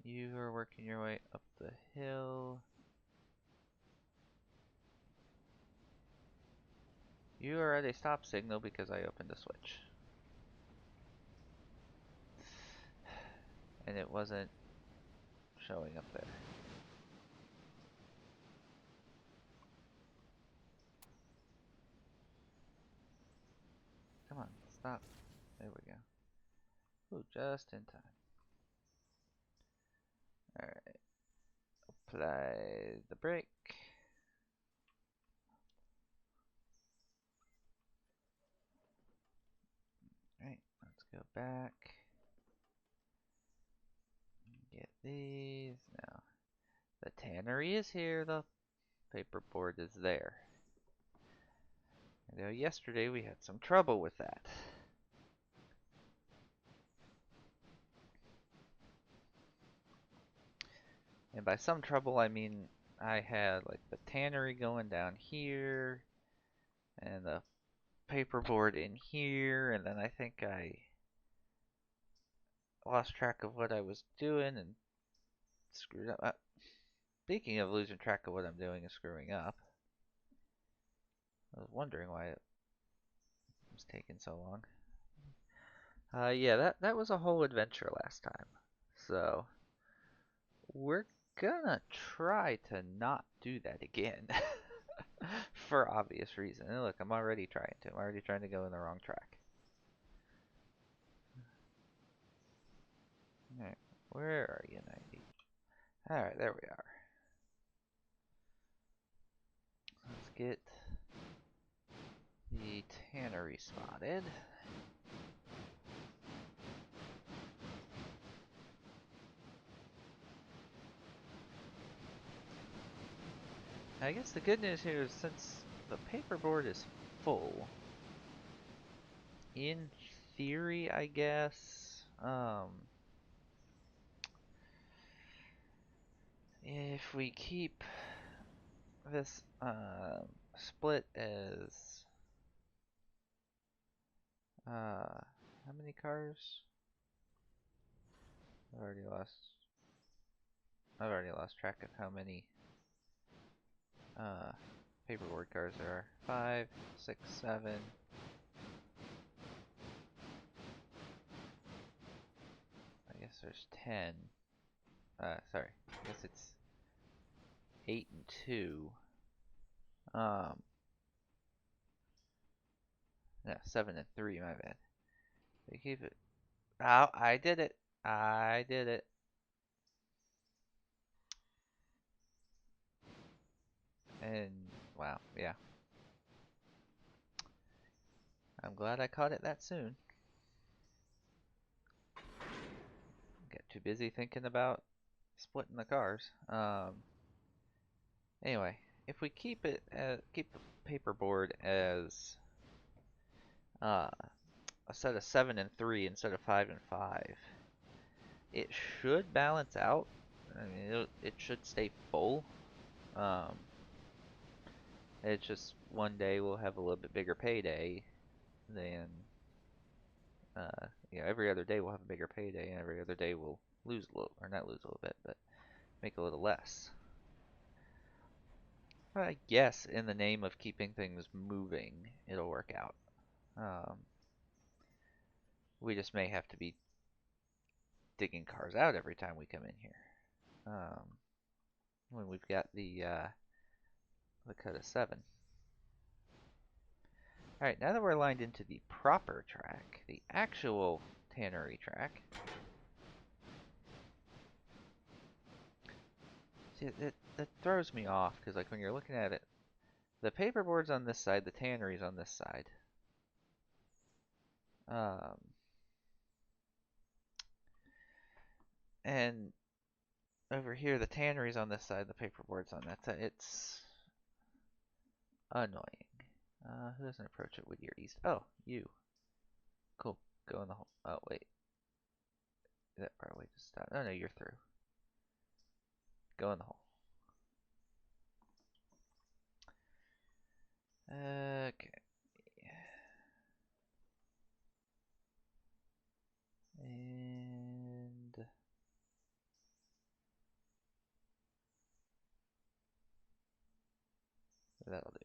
You are working your way up the hill. You are at a stop signal because I opened a switch. And it wasn't showing up there. Come on, stop. There we go. Ooh, just in time. Alright. Apply the brake. Alright, let's go back. Get these. Now, the tannery is here, the paperboard is there. I know yesterday we had some trouble with that. And by some trouble, I mean I had like the tannery going down here and the paperboard in here, and then I think I lost track of what I was doing and screwed up. Speaking of losing track of what I'm doing and screwing up, I was wondering why it was taking so long. Yeah, that was a whole adventure last time. So we're gonna try to not do that again. For obvious reason. And look, I'm already trying to. I'm already trying to go in the wrong track. Alright, where are you, 90? Alright, there we are. Let's get the tannery spotted. I guess the good news here is since the paperboard is full, in theory, I guess, if we keep this split as how many cars? I've already lost I've already lost track of how many uh paperboard cars there are. 5, 6, 7. I guess there's 10. Sorry. I guess it's 8 and 2. Um, no, 7 and 3, my bad. They keep it. Oh, I did it. I did it. And, wow, yeah. I'm glad I caught it that soon. Got too busy thinking about splitting the cars. Anyway, if we keep keep the paperboard as uh, a set of 7 and 3 instead of 5 and 5, it should balance out. I mean, it should stay full. Um, it's just one day we'll have a little bit bigger payday than, every other day we'll have a bigger payday, and every other day we'll lose a little, or not lose a little bit, but make a little less. But I guess in the name of keeping things moving, it'll work out. Um, we just may have to be digging cars out every time we come in here. When we've got the cut of 7. Alright, now that we're lined into the proper track, the actual tannery track, see, that throws me off, because like when you're looking at it, the paperboard's on this side, the tannery's on this side. Um, and over here, the tannery's on this side, the paperboard's on that side. It's annoying. Who doesn't approach it with your east? Oh, you. Cool. Go in the hole. Oh, wait. That probably just stopped. Oh, no, you're through. Go in the hole. Okay. And that'll do.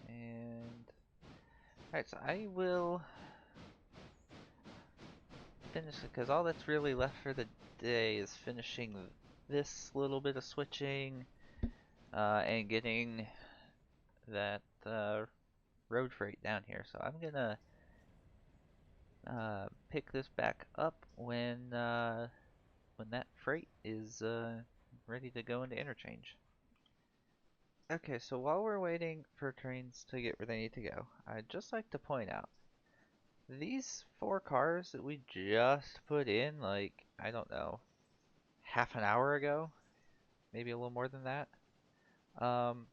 And alright, so I will finish it because all that's really left for the day is finishing this little bit of switching and getting that road freight down here. So I'm gonna pick this back up when that freight is ready to go into interchange. Okay, so while we're waiting for trains to get where they need to go, I'd just like to point out these 4 cars that we just put in, like, I don't know, half an hour ago, maybe a little more than that. Um,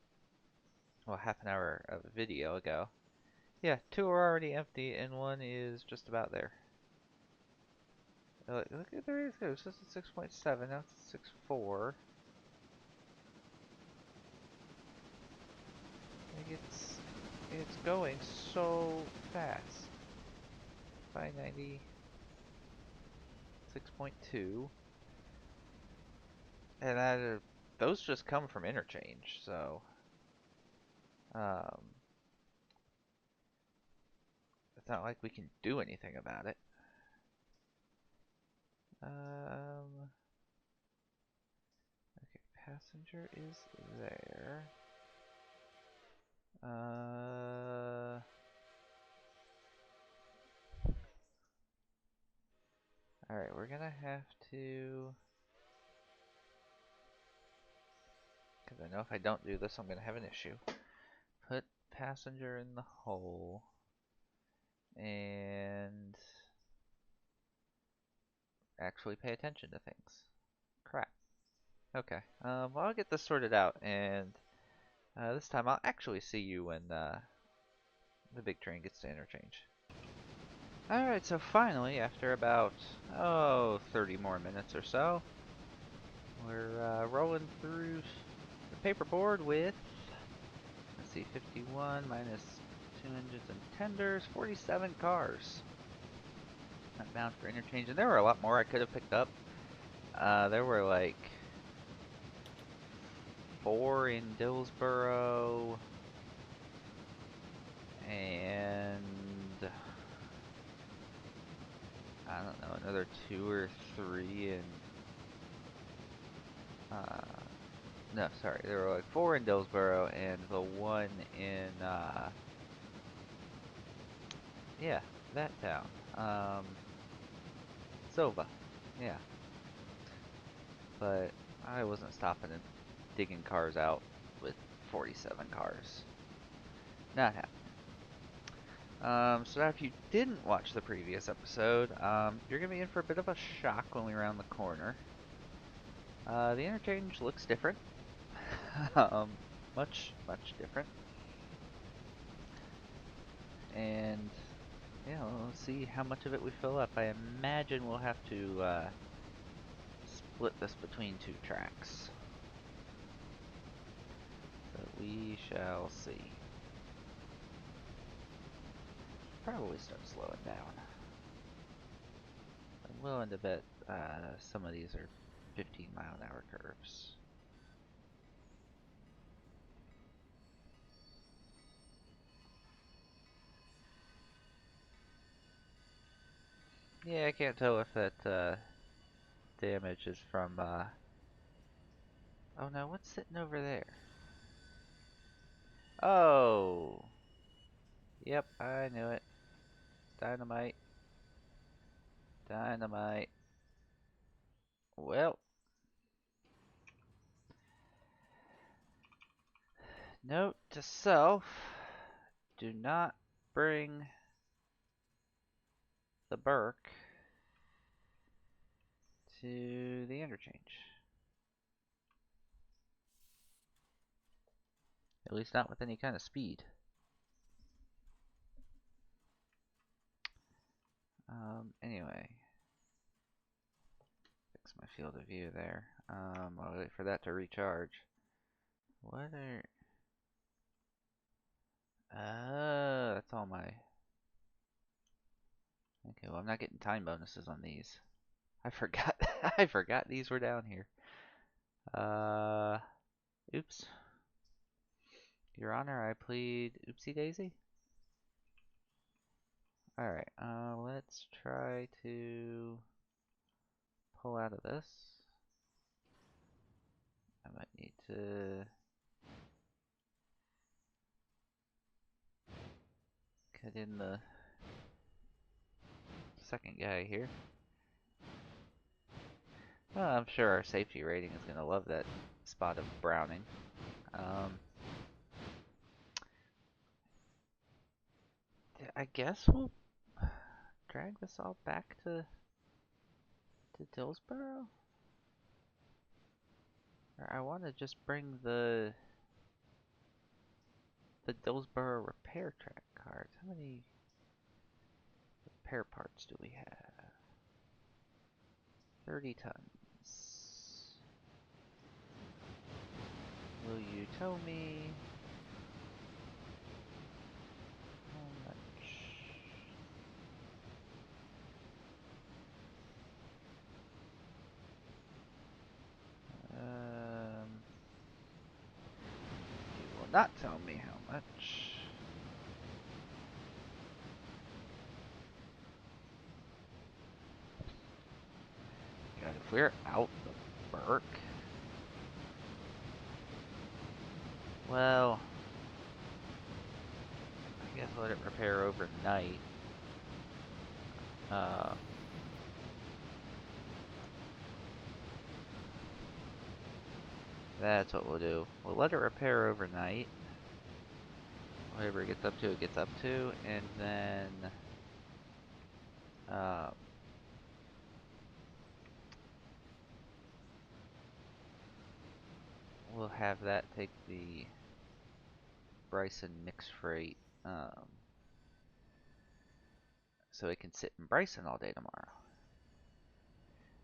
well, half an hour of video ago. Yeah, 2 are already empty and 1 is just about there. Look at there it goes. This is 6.7. Now it's 6.4. Like it's going so fast. 590, 6.2, and those just come from interchange. So um, it's not like we can do anything about it. Okay, passenger is there. Alright, we're gonna have to, because I know if I don't do this, I'm gonna have an issue. Put passenger in the hole and actually pay attention to things. Crap. Okay. Well, I'll get this sorted out, and this time I'll actually see you when the big train gets to interchange. Alright, so finally, after about, 30 more minutes or so, we're rolling through the paperboard with, let's see, 51 minus 2 engines and tenders, 47 cars. Not bound for interchange, and there were a lot more I could have picked up. There were like 4 in Dillsboro, and I don't know, another 2 or 3 in, no, sorry, there were like 4 in Dillsboro and the 1 in, yeah, that town, Silva, yeah, but I wasn't stopping and digging cars out with 47 cars, not happening. So now if you didn't watch the previous episode, you're gonna be in for a bit of a shock when we round the corner. The interchange looks different. Much, much different. And, yeah, we'll see how much of it we fill up. I imagine we'll have to, split this between 2 tracks. So we shall see. Probably start slowing down. I'm willing to bet, some of these are 15-mile-an-hour curves. Yeah, I can't tell if that damage is from oh no, what's sitting over there? Oh! Yep, I knew it. Dynamite. Dynamite. Well, note to self, do not bring the Burke to the interchange. At least not with any kind of speed. Anyway. Fix my field of view there. I'll wait for that to recharge. What are... that's all my... Okay, well I'm not getting time bonuses on these. I forgot, I forgot these were down here. Oops. Your Honor, I plead oopsie daisy. Alright, let's try to pull out of this. I might need to cut in the second guy here. Well, I'm sure our safety rating is going to love that spot of browning. I guess we'll drag this all back to Dillsboro? Or I want to just bring the Dillsboro repair track cards. How many repair parts do we have? 30 tons. Will you tell me how much? You will not tell me how much. God, if we're out the Burke, well, I guess let it repair overnight. That's what we'll do. We'll let it repair overnight. Whatever it gets up to, it gets up to, and then we'll have that take the Bryson mixed freight, so it can sit in Bryson all day tomorrow.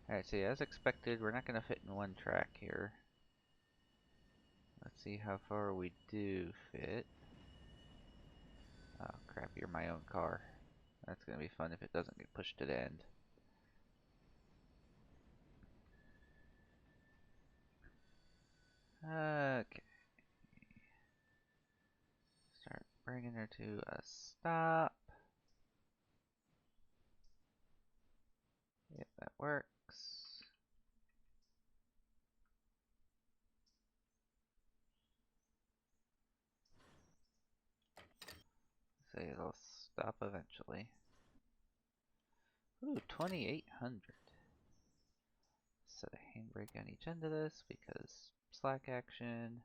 Alright, so yeah, as expected, we're not going to fit in one track here. Let's see how far we do fit. Oh crap, you're my own car. That's going to be fun if it doesn't get pushed to the end. Okay. Start bringing her to a stop. Yep, that works. Say it'll stop eventually. Ooh, 2,800. Set a handbrake on each end of this because slack action.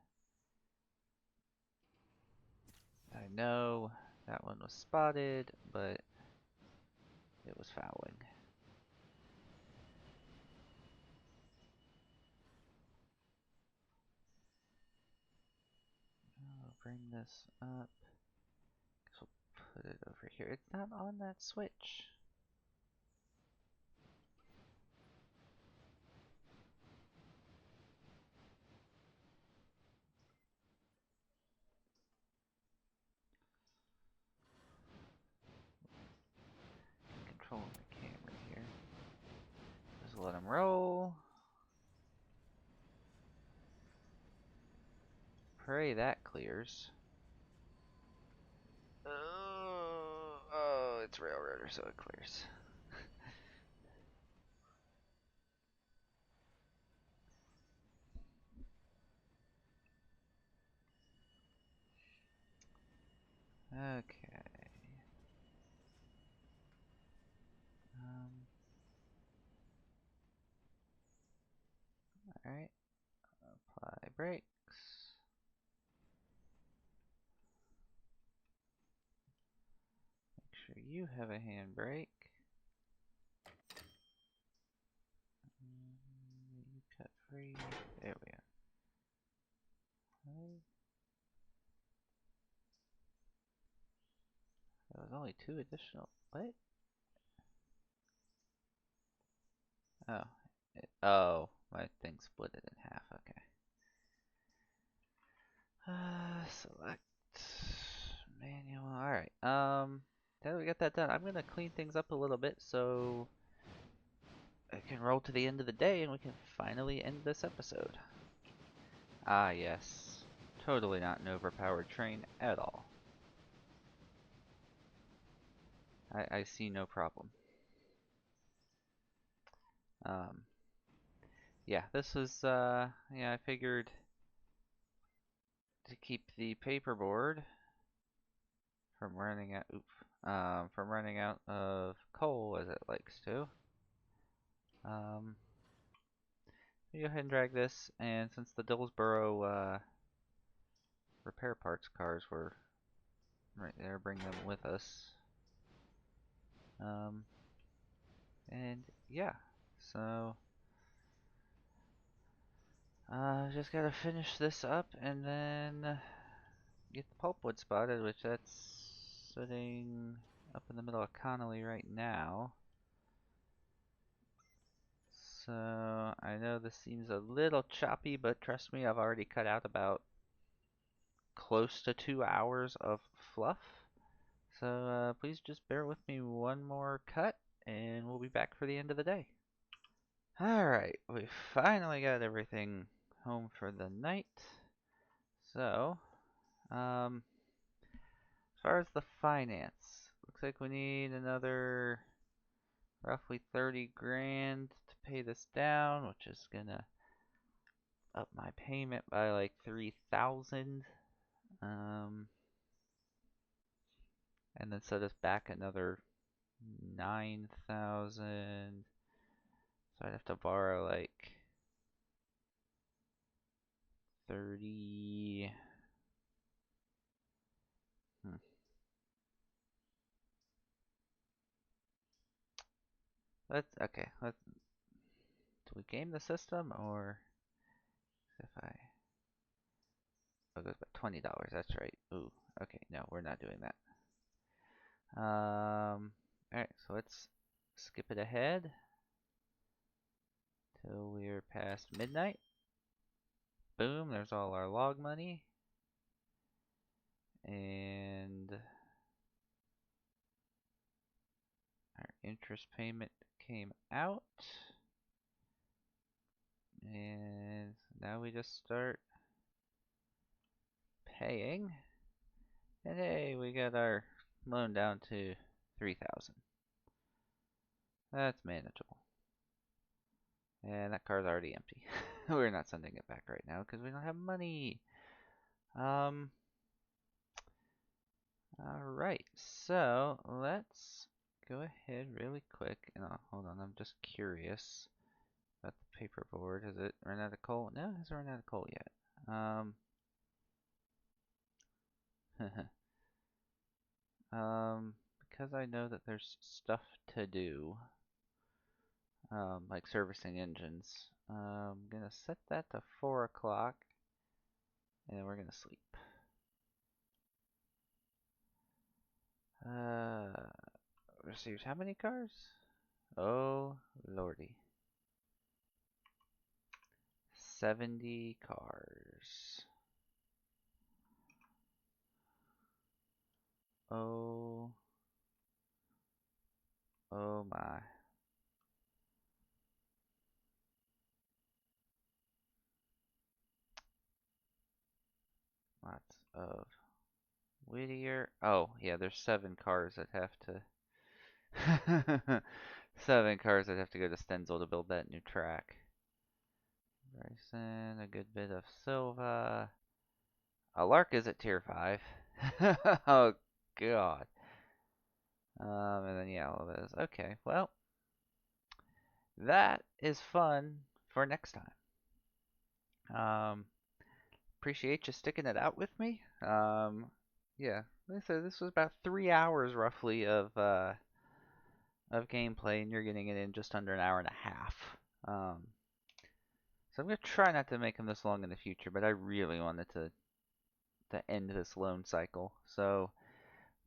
I know that one was spotted, but it was fouling. I'll bring this up. Guess we'll put it over here. It's not on that switch. Control the camera here. Just let them roll. pray that clears. Oh, it's Railroader, so it clears. Okay. Alright. Apply brakes. Make sure you have a handbrake. You cut free. There we are. That was only 2 additional. What? Oh. Oh, my thing split it in half. Okay. Select manual. Alright. Now that we got that done, I'm gonna clean things up a little bit so I can roll to the end of the day and we can finally end this episode. Ah, yes. Totally not an overpowered train at all. I see no problem. Yeah, this was, yeah, I figured to keep the paperboard from running out, from running out of coal as it likes to. You go ahead and drag this, and since the Dillsboro, repair parts cars were right there, bring them with us. And yeah, so just gotta finish this up and then get the pulpwood spotted, which that's sitting up in the middle of Connolly right now. So I know this seems a little choppy, but trust me, I've already cut out about close to 2 hours of fluff. So please just bear with me one more cut and we'll be back for the end of the day. Alright, we finally got everything home for the night. So, as far as the finance, looks like we need another roughly 30 grand to pay this down, which is gonna up my payment by like 3,000. And then set us back another 9,000. So I'd have to borrow like 30. Okay. Do we game the system or if I? Oh, it goes by $20. That's right. Ooh. Okay. No, we're not doing that. All right. So let's skip it ahead till we're past midnight. Boom. There's all our log money. And our interest payment came out. And now we just start paying. And hey, we got our loan down to 3,000. That's manageable. And that car's already empty. We're not sending it back right now because we don't have money. Alright, so let's go ahead really quick and hold on, I'm just curious about the paperboard. Has it run out of coal? No, it hasn't run out of coal yet. Because I know that there's stuff to do, like servicing engines, I'm gonna set that to 4 o'clock and we're gonna sleep. Received how many cars? Oh, lordy. 70 cars. Oh. Oh my. Lots of Whittier. Oh, yeah, there's 7 cars that have to 7 cars that have to go to Stenzel to build that new track. Bryson, a good bit of Silva. Lark is at tier 5. Oh god. And then yeah, all of those. Okay, well, that is fun for next time. Appreciate you sticking it out with me. Yeah, like I said, this was about 3 hours roughly of gameplay, and you're getting it in just under an hour and a half. So I'm gonna try not to make them this long in the future, but I really wanted to end this loan cycle. So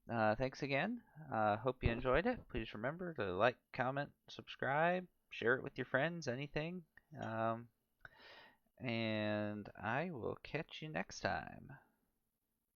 thanks again. Hope you enjoyed it. Please remember to like, comment, subscribe, share it with your friends, anything. And I will catch you next time.